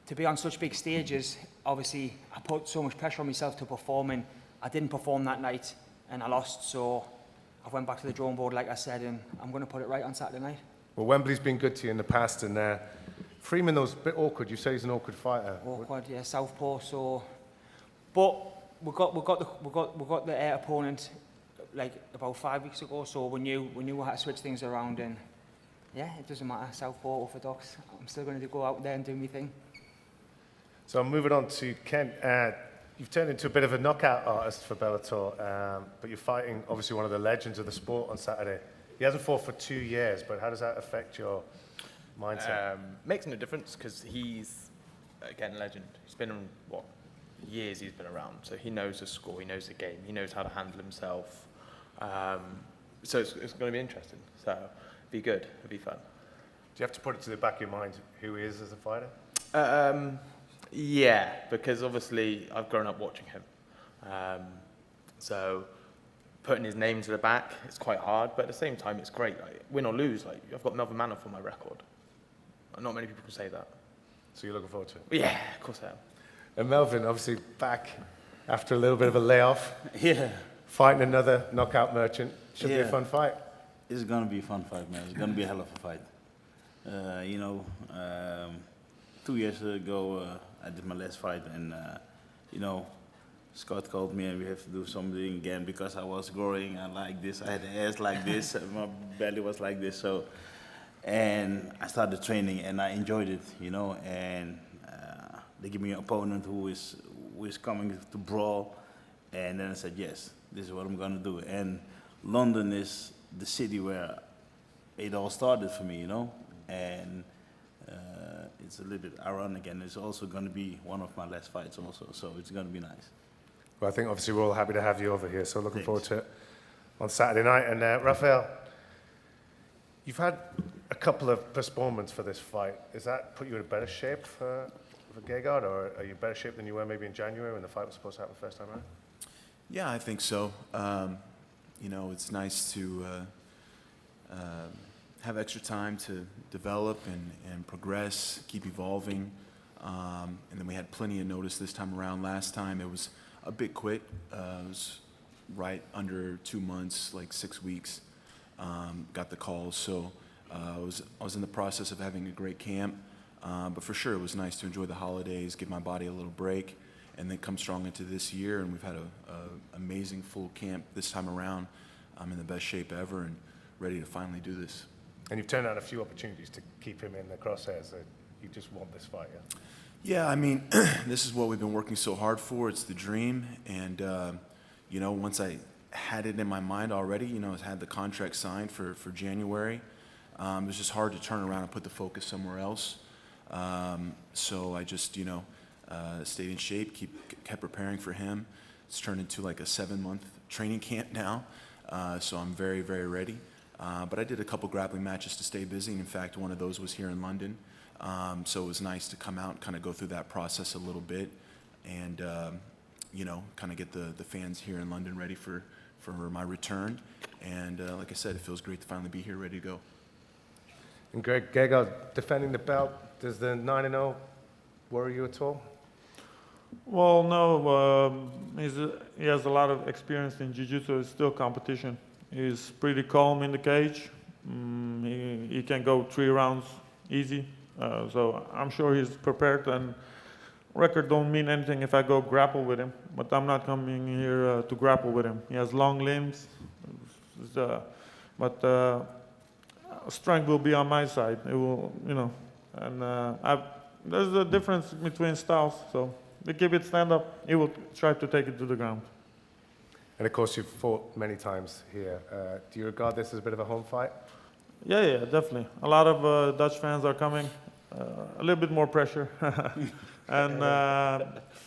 to be on such big stages, obviously I put so much pressure on myself to perform, and I didn't perform that night and I lost. So I went back to the drawing board, like I said, and I'm going to put it right on Saturday night. Well, Wembley's been good to you in the past, and Freeman was a bit awkward. You say he's an awkward fighter. Awkward, yeah, southpaw. So, but we got the opponent like about 5 weeks ago, so we knew how to switch things around, and yeah, it doesn't matter, southpaw, orthodox. I'm still going to go out there and do my thing. So I'm moving on to Kent. You've turned into a bit of a knockout artist for Bellator, but you're fighting obviously one of the legends of the sport on Saturday. He hasn't fought for 2 years, but how does that affect your mindset? Makes no difference, because he's, again, a legend. He's been on, years he's been around, so he knows the score, he knows the game, he knows how to handle himself. So it's going to be interesting. So it'll be good, it'll be fun. Do you have to put it to the back of your mind who he is as a fighter? Yeah, because obviously I've grown up watching him. So putting his name to the back, it's quite hard, but at the same time, it's great. Like, win or lose, like, I've got Melvin Manor for my record. Not many people can say that. So you're looking forward to it? Yeah, of course I am. And Melvin, obviously back after a little bit of a layoff. Yeah. Fighting another knockout merchant. Should be a fun fight. It's going to be a fun fight, man. It's going to be a hell of a fight. 2 years ago, I did my last fight, and, Scott called me and we have to do something again because I was growing and like this. I had the ass like this, and my belly was like this. So, and I started training and I enjoyed it, and they give me an opponent who is coming to brawl, and then I said, yes, this is what I'm going to do. And London is the city where it all started for me, and it's a little bit ironic, and it's also going to be one of my last fights also, so it's going to be nice. Well, I think obviously we're all happy to have you over here, so looking forward to it on Saturday night. And Rafael, you've had a couple of postponements for this fight. Has that put you in a better shape for Gegard, or are you in better shape than you were maybe in January when the fight was supposed to happen the first time around? Yeah, I think so. It's nice to have extra time to develop and progress, keep evolving. And then we had plenty of notice this time around. Last time it was a bit quick. It was right under 2 months, like 6 weeks. Got the calls, so I was in the process of having a great camp. But for sure, it was nice to enjoy the holidays, give my body a little break, and then come strong into this year. And we've had an amazing full camp this time around. I'm in the best shape ever and ready to finally do this. And you've turned down a few opportunities to keep him in the crosshairs. You just want this fight, yeah? Yeah, I mean, this is what we've been working so hard for. It's the dream. And, once I had it in my mind already, I had the contract signed for January. It was just hard to turn around and put the focus somewhere else. So I just, stayed in shape, kept preparing for him. It's turned into like a 7-month training camp now. So I'm very, very ready. But I did a couple grappling matches to stay busy. And in fact, one of those was here in London. So it was nice to come out and kind of go through that process a little bit and, kind of get the fans here in London ready for my return. And like I said, it feels great to finally be here, ready to go. And Greg Gegard, defending the belt, does the 9-0 worry you at all? Well, no. He has a lot of experience in Jiu-Jitsu. It's still competition. He's pretty calm in the cage. He can go 3 rounds easy. So I'm sure he's prepared. And record don't mean anything if I go grapple with him, but I'm not coming here to grapple with him. He has long limbs, but strength will be on my side. It will, you know, and there's a difference between styles. So we keep it stand up. He will try to take it to the ground. And of course, you've fought many times here. Do you regard this as a bit of a home fight? Yeah, definitely. A lot of Dutch fans are coming. A little bit more pressure, and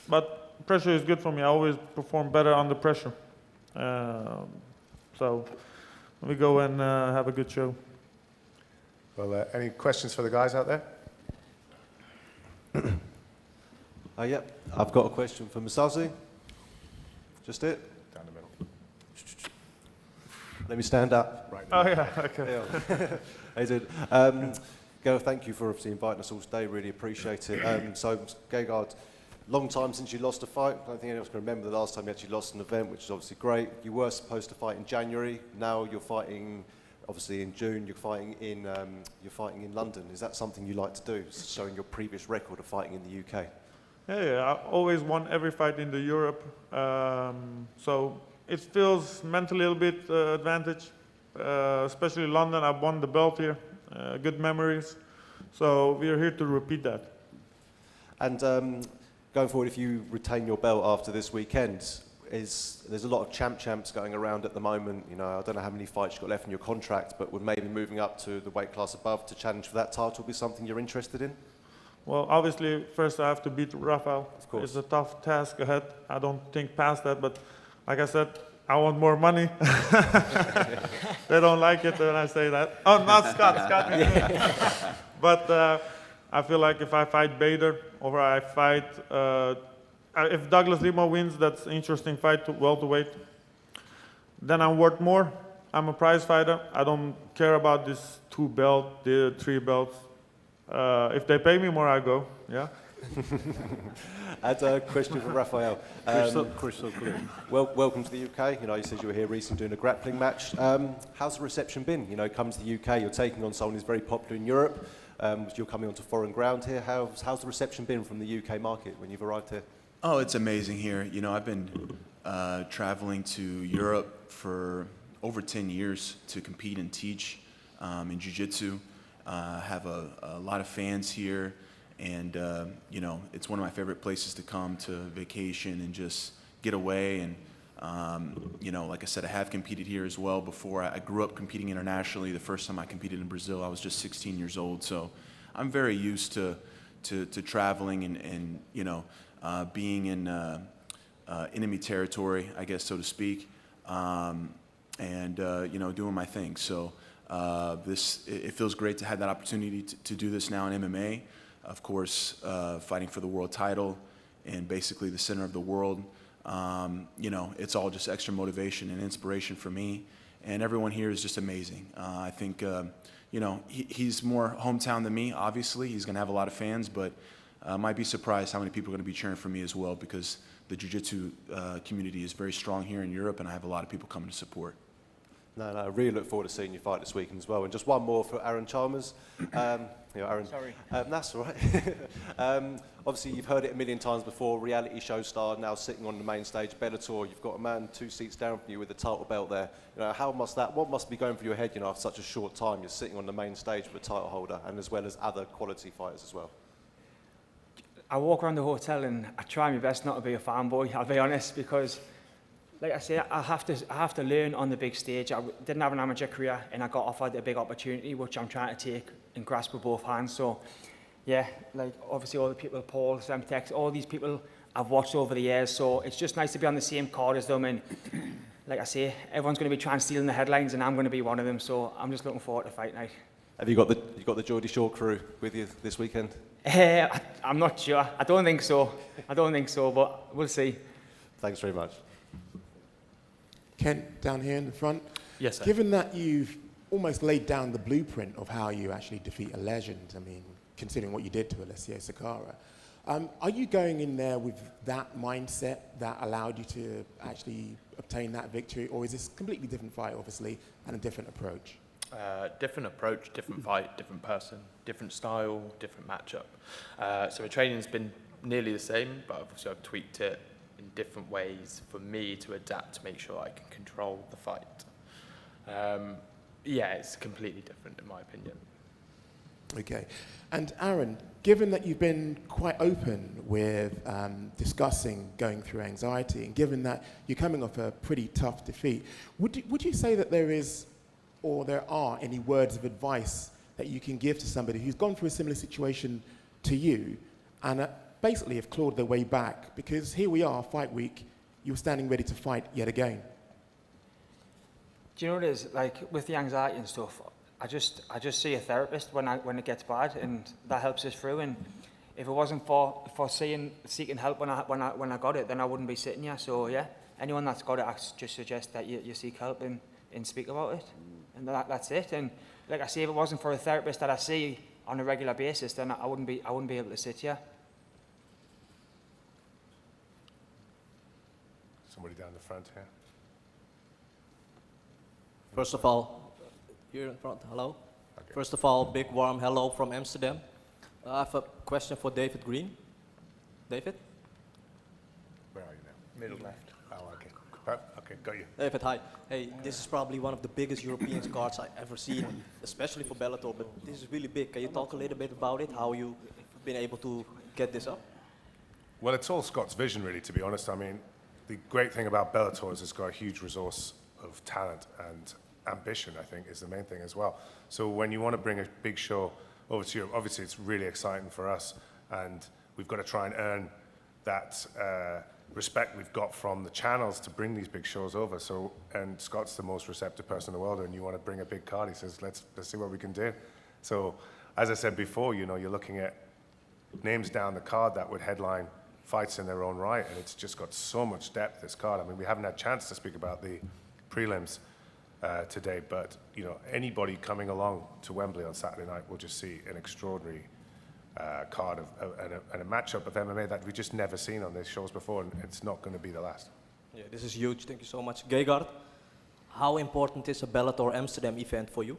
but pressure is good for me. I always perform better under pressure. So we go and have a good show. Well, any questions for the guys out there? Yeah, I've got a question for Musashi. Just it. Down the middle. Let me stand up. Right. Oh yeah, okay. How you doing? Go, thank you for obviously inviting us all today. Really appreciate it. So, Gallagher, long time since you lost a fight. I don't think anyone can remember the last time you actually lost an event, which is obviously great. You were supposed to fight in January. Now you're fighting, obviously in June. You're fighting in London. Is that something you like to do, showing your previous record of fighting in the UK? Yeah. I always won every fight in Europe, so it feels mentally a little bit advantage. Especially London, I won the belt here. Good memories. So we are here to repeat that. And going forward, if you retain your belt after this weekend, there's a lot of champs going around at the moment. You know, I don't know how many fights you've got left in your contract, but would maybe moving up to the weight class above to challenge for that title be something you're interested in? Well, obviously, first I have to beat Rafael. Of course. It's a tough task ahead. I don't think past that, but like I said, I want more money. They don't like it when I say that. Oh, not Scott. But I feel like if I fight Bader or I fight, if Douglas Lima wins, that's an interesting fight to welterweight. Then I'm worth more. I'm a prize fighter. I don't care about this 2 belt, the 3 belts. If they pay me more, I go. Yeah. And a question for Rafael. Crystal clear. Well, welcome to the UK. You know, you said you were here recently doing a grappling match. How's the reception been? You know, come to the UK, you're taking on someone who's very popular in Europe. You're coming onto foreign ground here. How's the reception been from the UK market when you've arrived here? Oh, it's amazing here. You know, I've been traveling to Europe for over 10 years to compete and teach in Jiu-Jitsu. Have a lot of fans here. And, you know, it's one of my favorite places to come to vacation and just get away. And, you know, like I said, I have competed here as well before. I grew up competing internationally. The first time I competed in Brazil, I was just 16 years old. So I'm very used to traveling and you know, being in enemy territory, I guess, so to speak, and, you know, doing my thing. So it feels great to have that opportunity to do this now in MMA. Of course, fighting for the world title and basically the center of the world. You know, it's all just extra motivation and inspiration for me. And everyone here is just amazing. I think, you know, he's more hometown than me, obviously. He's going to have a lot of fans, but might be surprised how many people are going to be cheering for me as well, because the Jiu-Jitsu community is very strong here in Europe, and I have a lot of people coming to support. No, I really look forward to seeing you fight this weekend as well. And just one more for Aaron Chalmers. You know, Aaron, Sorry. That's all right. Obviously, you've heard it a million times before. Reality show star, now sitting on the main stage, Bellator. You've got a man 2 seats down from you with a title belt there. You know, what must be going through your head? You know, after such a short time, you're sitting on the main stage with a title holder, and as well as other quality fighters as well. I walk around the hotel and I try my best not to be a fanboy. I'll be honest, because, like I say, I have to learn on the big stage. I didn't have an amateur career, and I got offered a big opportunity, which I'm trying to take and grasp with both hands. So, yeah, like obviously all the people, Paul, Semtex, all these people I've watched over the years. So it's just nice to be on the same card as them. And like I say, everyone's going to be trying to steal in the headlines, and I'm going to be one of them. So I'm just looking forward to fight night. Have you got the Geordie Shore crew with you this weekend? I'm not sure. I don't think so, but we'll see. Thanks very much. Kent, down here in the front. Yes, sir. Given that you've almost laid down the blueprint of how you actually defeat a legend, I mean, considering what you did to Alessio Sakara, are you going in there with that mindset that allowed you to actually obtain that victory, or is this a completely different fight, obviously, and a different approach? Different approach, different fight, different person, different style, different matchup. So the training's been nearly the same, but obviously I've tweaked it in different ways for me to adapt to make sure I can control the fight. Yeah, it's completely different in my opinion. Okay. And Aaron, given that you've been quite open with discussing going through anxiety, and given that you're coming off a pretty tough defeat, would you say that there is, or there are, any words of advice that you can give to somebody who's gone through a similar situation to you and basically have clawed their way back? Because here we are, fight week, you're standing ready to fight yet again. Do you know what it is? Like with the anxiety and stuff, I just see a therapist when it gets bad, and that helps us through. And if it wasn't for seeking help when I got it, then I wouldn't be sitting here. So yeah, anyone that's got it, I just suggest that you seek help and speak about it, and that's it. And like I say, if it wasn't for a therapist that I see on a regular basis, then I wouldn't be able to sit here. Somebody down the front here. First of all, here in front, hello. Okay. First of all, big warm hello from Amsterdam. I have a question for David Green. David? Where are you now? Middle left. Oh, okay. Okay, got you. David, hi. Hey, this is probably one of the biggest European cards I've ever seen, especially for Bellator, but this is really big. Can you talk a little bit about it, how you've been able to get this up? Well, it's all Scott's vision, really, to be honest. I mean, the great thing about Bellator is it's got a huge resource of talent and ambition, I think, is the main thing as well. So when you want to bring a big show over to Europe, obviously it's really exciting for us, and we've got to try and earn that respect we've got from the channels to bring these big shows over. So, and Scott's the most receptive person in the world, and you want to bring a big card, he says, let's see what we can do. So, as I said before, you know, you're looking at names down the card that would headline fights in their own right, and it's just got so much depth, this card. I mean, we haven't had a chance to speak about the prelims today, but you know, anybody coming along to Wembley on Saturday night will just see an extraordinary card and a matchup of MMA that we've just never seen on these shows before, and it's not going to be the last. Yeah, this is huge. Thank you so much. Gallagher, how important is a Bellator Amsterdam event for you?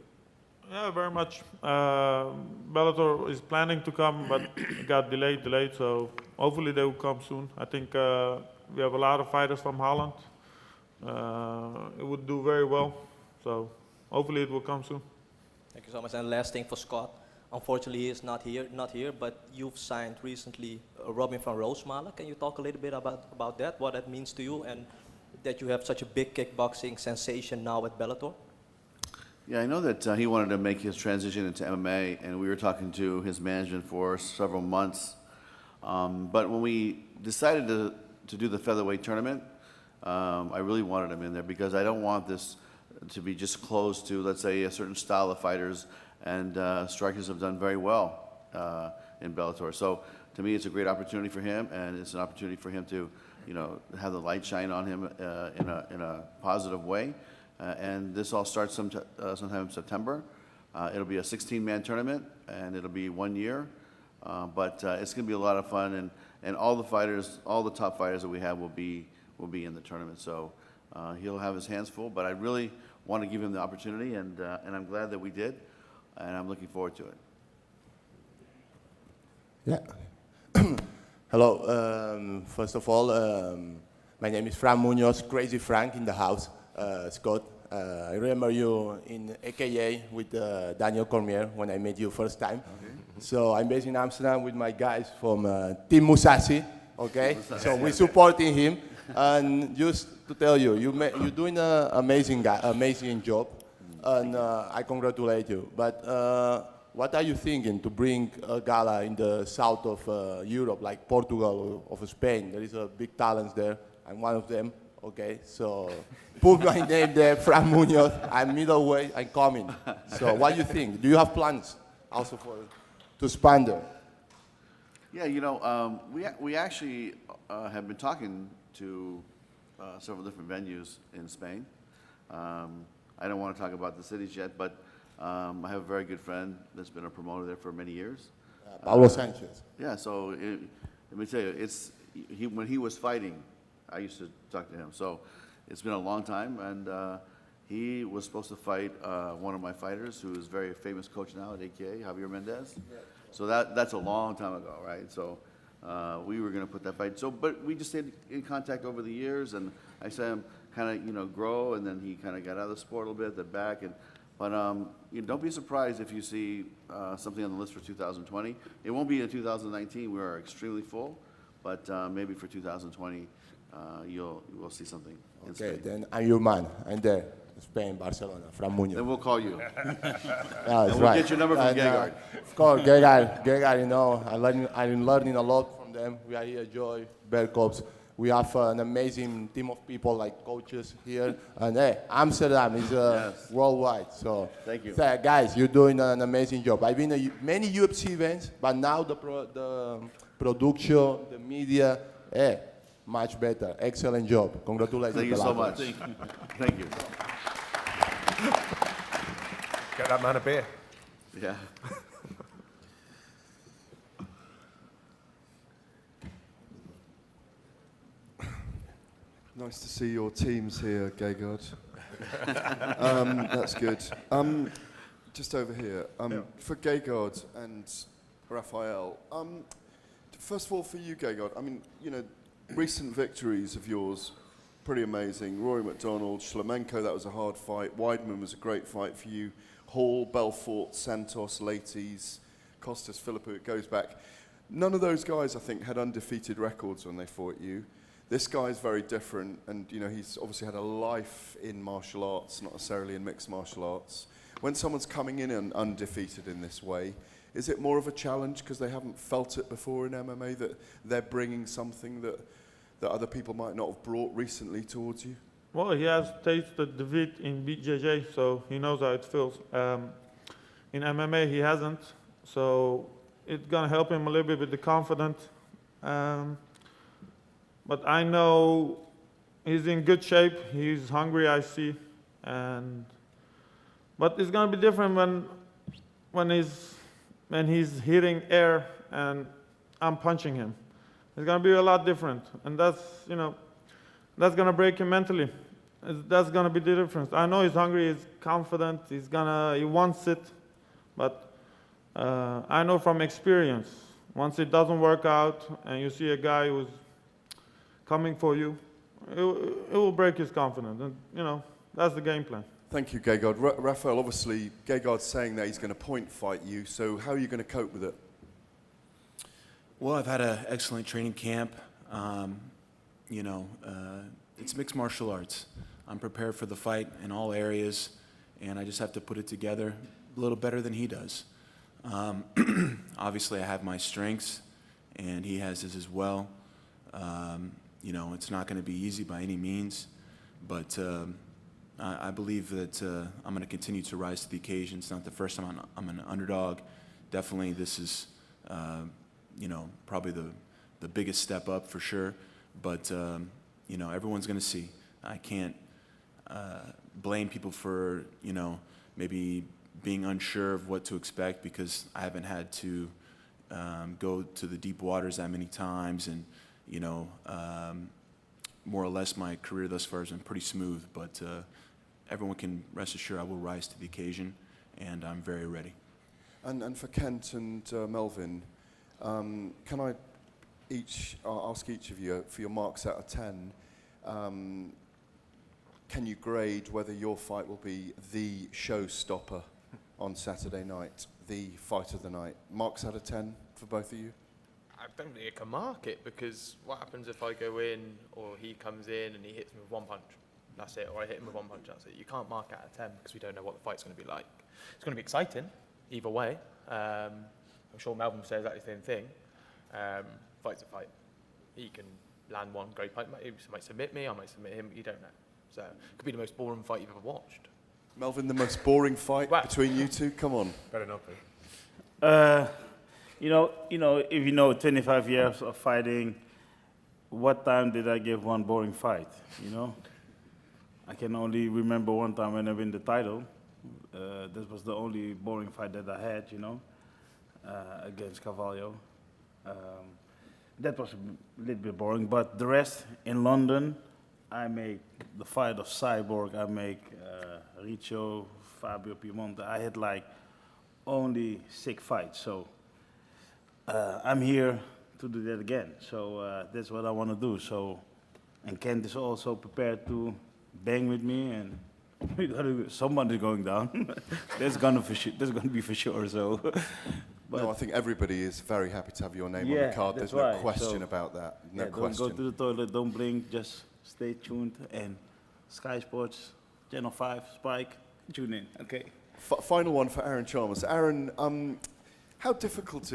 Yeah, very much. Bellator is planning to come, but it got delayed, so hopefully they will come soon. I think we have a lot of fighters from Holland. It would do very well, so hopefully it will come soon. Thank you so much. And last thing for Scott, unfortunately he is not here, but you've signed recently Robin van Roosmalen. Can you talk a little bit about that, what that means to you, and that you have such a big kickboxing sensation now at Bellator? Yeah, I know that he wanted to make his transition into MMA, and we were talking to his management for several months. But when we decided to do the featherweight tournament, I really wanted him in there because I don't want this to be just closed to, let's say, a certain style of fighters, and strikers have done very well in Bellator. So to me, it's a great opportunity for him, and it's an opportunity for him to, you know, have the light shine on him in a positive way. And this all starts sometime in September. It'll be a 16-man tournament, and it'll be 1 year. But it's going to be a lot of fun, and all the fighters, all the top fighters that we have will be in the tournament. So he'll have his hands full, but I really want to give him the opportunity, and I'm glad that we did, and I'm looking forward to it. Yeah. Hello. First of all, my name is Fran Munoz, Crazy Frank in the house. Scott, I remember you in AKA with Daniel Cormier when I met you first time. Okay. So I'm based in Amsterdam with my guys from Team Musashi, okay? So we're supporting him. And just to tell you, you're doing an amazing job, and I congratulate you. But what are you thinking to bring a gala in the south of Europe, like Portugal or Spain? There is a big talent there. I'm one of them. Okay, so put my name there, Fran Munoz. I'm middleweight. I'm coming. So what do you think? Do you have plans also to expand there? Yeah, you know, we actually have been talking to several different venues in Spain. I don't want to talk about the cities yet, but I have a very good friend that's been a promoter there for many years. Paulo Sanchez. Yeah, so let me tell you, when he was fighting, I used to talk to him. So it's been a long time, and he was supposed to fight one of my fighters, who is a very famous coach now at AKA, Javier Mendez. Yeah. So that's a long time ago, right? So we were going to put that fight. So, but we just stayed in contact over the years, and I saw him kind of, grow, and then he kind of got out of the sport a little bit, then back. But don't be surprised if you see something on the list for 2020. It won't be in 2019. We are extremely full, but maybe for 2020, we'll see something. In Okay, Spain. then I'm your man. I'm there. Spain, Barcelona, Fran Munoz. Then we'll call you. That's And we'll right. get your number from And, Gegard. Of course, Gegard, I'm learning a lot from them. We are here, Joy, Bear Cops. We have an amazing team of people like coaches here. And hey, Amsterdam is worldwide. So thank you. Guys, you're doing an amazing job. I've been to many UFC events, but now the production, the media, much better. Excellent job. Congratulations. Thank you so Bellator. much. Thank you. Get that man a beer. Yeah. Nice to see your teams here, Gegard. That's good. Just over here, for Gegard and Raphael. First of all, for you, Gegard, I mean, recent victories of yours, pretty amazing. Rory McDonald, Shlemenko, that was a hard fight. Weidman was a great fight for you. Hall, Belfort, Santos, Laties, Costas, Philippou, it goes back. None of those guys, I think, had undefeated records when they fought you. This guy's very different, and he's obviously had a life in martial arts, not necessarily in mixed martial arts. When someone's coming in and undefeated in this way, is it more of a challenge because they haven't felt it before in MMA, that they're bringing something that other people might not have brought recently towards you? Well, he has tasted defeat in BJJ, so he knows how it feels. In MMA, he hasn't, so it's gonna help him a little bit with the confidence. But I know he's in good shape. He's hungry, I see, but it's gonna be different when he's hitting air and I'm punching him. It's gonna be a lot different, and that's gonna break him mentally. That's gonna be the difference. I know he's hungry, he's confident, he wants it, but I know from experience, once it doesn't work out and you see a guy who's coming for you, it will break his confidence, and that's the game plan. Thank you, Gegard. Raphael, obviously, Gegard's saying that he's going to point fight you, so how are you going to cope with it? Well, I've had an excellent training camp. It's mixed martial arts. I'm prepared for the fight in all areas, and I just have to put it together a little better than he does. Obviously, I have my strengths, and he has his as well. It's not going to be easy by any means, but I believe that I'm going to continue to rise to the occasion. It's not the first time I'm an underdog. Definitely, this is, probably the biggest step up for sure. But, everyone's going to see. I can't blame people for, maybe being unsure of what to expect because I haven't had to go to the deep waters that many times, and more or less my career thus far has been pretty smooth, but everyone can rest assured I will rise to the occasion, and I'm very ready. And for Kent and Melvin, can I ask each of you for your marks out of 10, can you grade whether your fight will be the showstopper on Saturday night, the fight of the night? Marks out of 10 for both of you? I don't think I can mark it, because what happens if I go in or he comes in and he hits me with one punch? That's it. Or I hit him with one punch, that's it. You can't mark out of 10 because we don't know what the fight's going to be like. It's going to be exciting either way. I'm sure Melvin will say exactly the same thing. Fight's a fight. He can land one great fight. He might submit me, I might submit him. You don't know. So it could be the most boring fight you've ever watched. Melvin, the most boring fight between you two? Come on. Better not be. If you know 25 years of fighting, what time did I give one boring fight? I can only remember one time when I win the title. This was the only boring fight that I had, against Carvalho. That was a little bit boring, but the rest in London, I make the fight of Cyborg, I make Riccio, Fabio Piemonte. I had like only 6 fights, so I'm here to do that again. So that's what I want to do. So, and Kent is also prepared to bang with me, and we gotta, somebody's going down. That's gonna be for sure. So, no, I think everybody is very happy to have your name on the card. There's no question about that. No question. Don't go to the toilet. Don't blink. Just stay tuned. And Sky Sports, Channel 5, Spike, tune in. Okay. Final one for Aaron Chalmers. Aaron, how difficult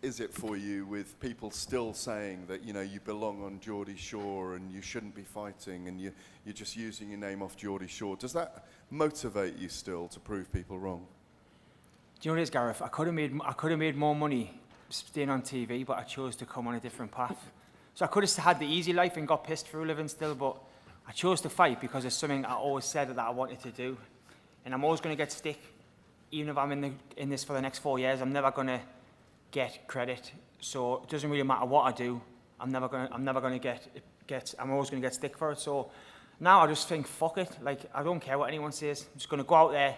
is it for you with people still saying that you belong on Geordie Shore and you shouldn't be fighting and you're just using your name off Geordie Shore? Does that motivate you still to prove people wrong? Do you know what it is, Gareth? I could have made more money staying on TV, but I chose to come on a different path. So I could have had the easy life and got pissed for a living still, but I chose to fight because it's something I always said that I wanted to do. And I'm always going to get stick. Even if I'm in this for the next 4 years, I'm never going to get credit. So it doesn't really matter what I do. I'm never going to I'm always going to get stick for it. So now I just think, fuck it. Like, I don't care what anyone says. I'm just going to go out there,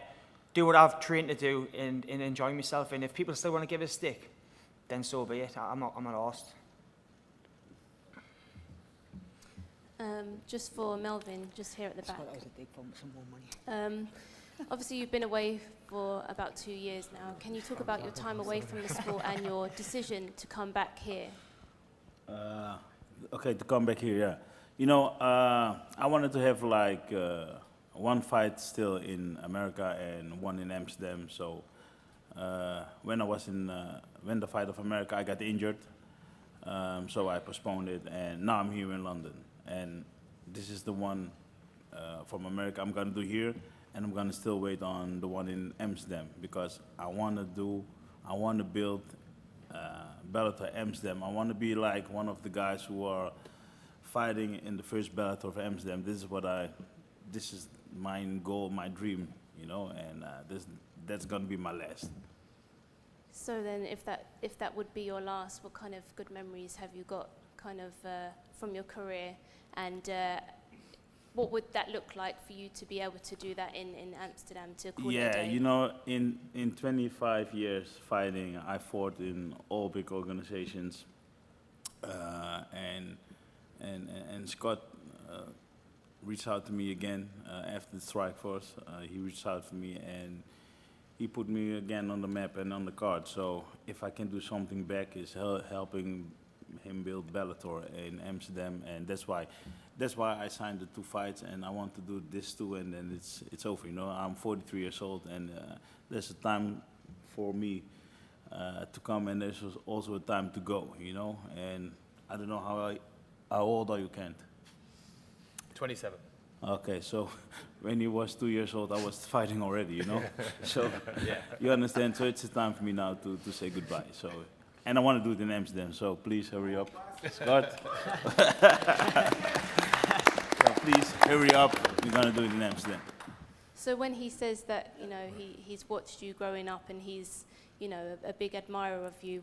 do what I've trained to do, and enjoy myself. And if people still want to give a stick, then so be it. I'm not arsed. Just for Melvin, just here at the back. That was a dig for some more money. Obviously, you've been away for about 2 years now. Can you talk about your time away from the sport and your decision to come back here? Okay, to come back here, yeah. I wanted to have like one fight still in America and one in Amsterdam. So when I was when the fight of America, I got injured. So I postponed it, and now I'm here in London. And this is the one from America I'm gonna do here. And I'm gonna still wait on the one in Amsterdam because I wanna build Bellator Amsterdam. I wanna be like one of the guys who are fighting in the first Bellator of Amsterdam. This is my goal, my dream, and that's gonna be my last. So then, if that would be your last, what kind of good memories have you got, kind of from your career, and what would that look like for you to be able to do that in Amsterdam to call it a day? In 25 years fighting, I fought in all big organizations, and Scott reached out to me again after the Strike Force. He reached out to me and he put me again on the map and on the card. So if I can do something back, is helping him build Bellator in Amsterdam, and that's why I signed the 2 fights, and I want to do this too, and then it's over. I'm 43 years old, and there's a time for me to come, and there's also a time to go. And I don't know how old are you, Kent? 27. Okay, so when he was 2 years old, I was fighting already. So yeah. You understand. So it's a time for me now to say goodbye. So. And I want to do it in Amsterdam, so please hurry up. Scott. Please hurry up. We're going to do it in Amsterdam. So when he says that, he's watched you growing up and he's, a big admirer of you,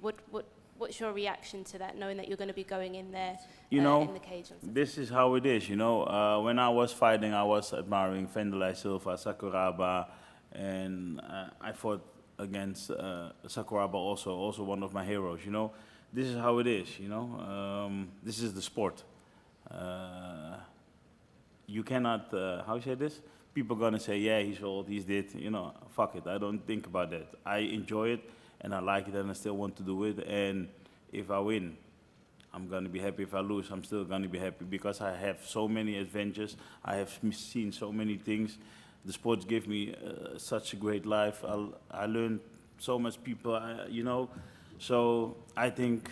what's your reaction to that, knowing that you're going to be going in there in the cage? This is how it is, When I was fighting, I was admiring Vanderlei Silva, Sakuraba, and I fought against Sakuraba, also one of my heroes. This is how it is. This is the sport. You cannot. How you say this? People gonna say, yeah, he's old, he's dead. Fuck it. I don't think about that. I enjoy it and I like it and I still want to do it. And if I win, I'm gonna be happy. If I lose, I'm still gonna be happy because I have so many adventures. I have seen so many things. The sports gave me such a great life. I learned so much people, So I think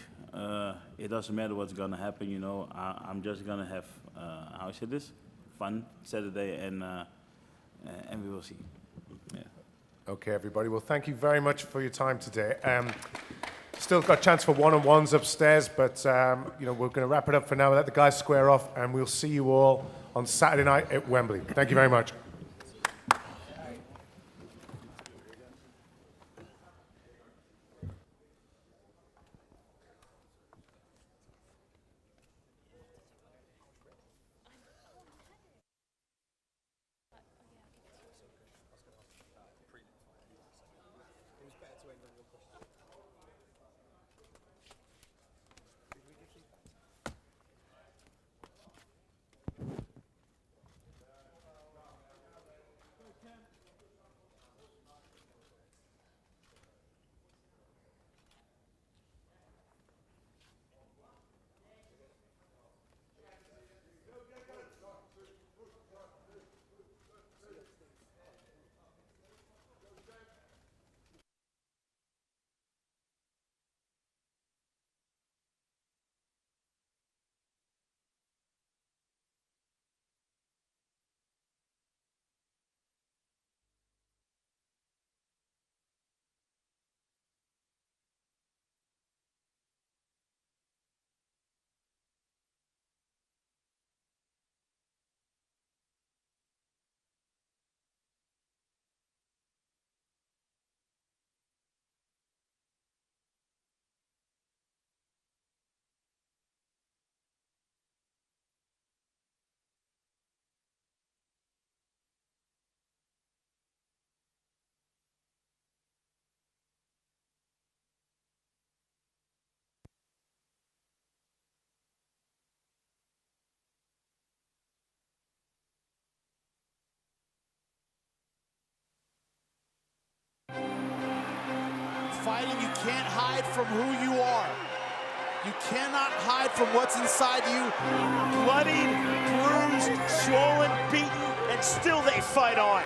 it doesn't matter what's gonna happen, I'm just gonna have, how I say this, fun Saturday, and we will see. Yeah. Okay, everybody. Well, thank you very much for your time today. Still got a chance for one-on-ones upstairs, but we're going to wrap it up for now. Let the guys square off, and we'll see you all on Saturday night at Wembley. Thank you very much. fighting, you can't hide from who you are. You cannot hide from what's inside you. Bloodied, bruised, swollen, beaten, and still they fight on.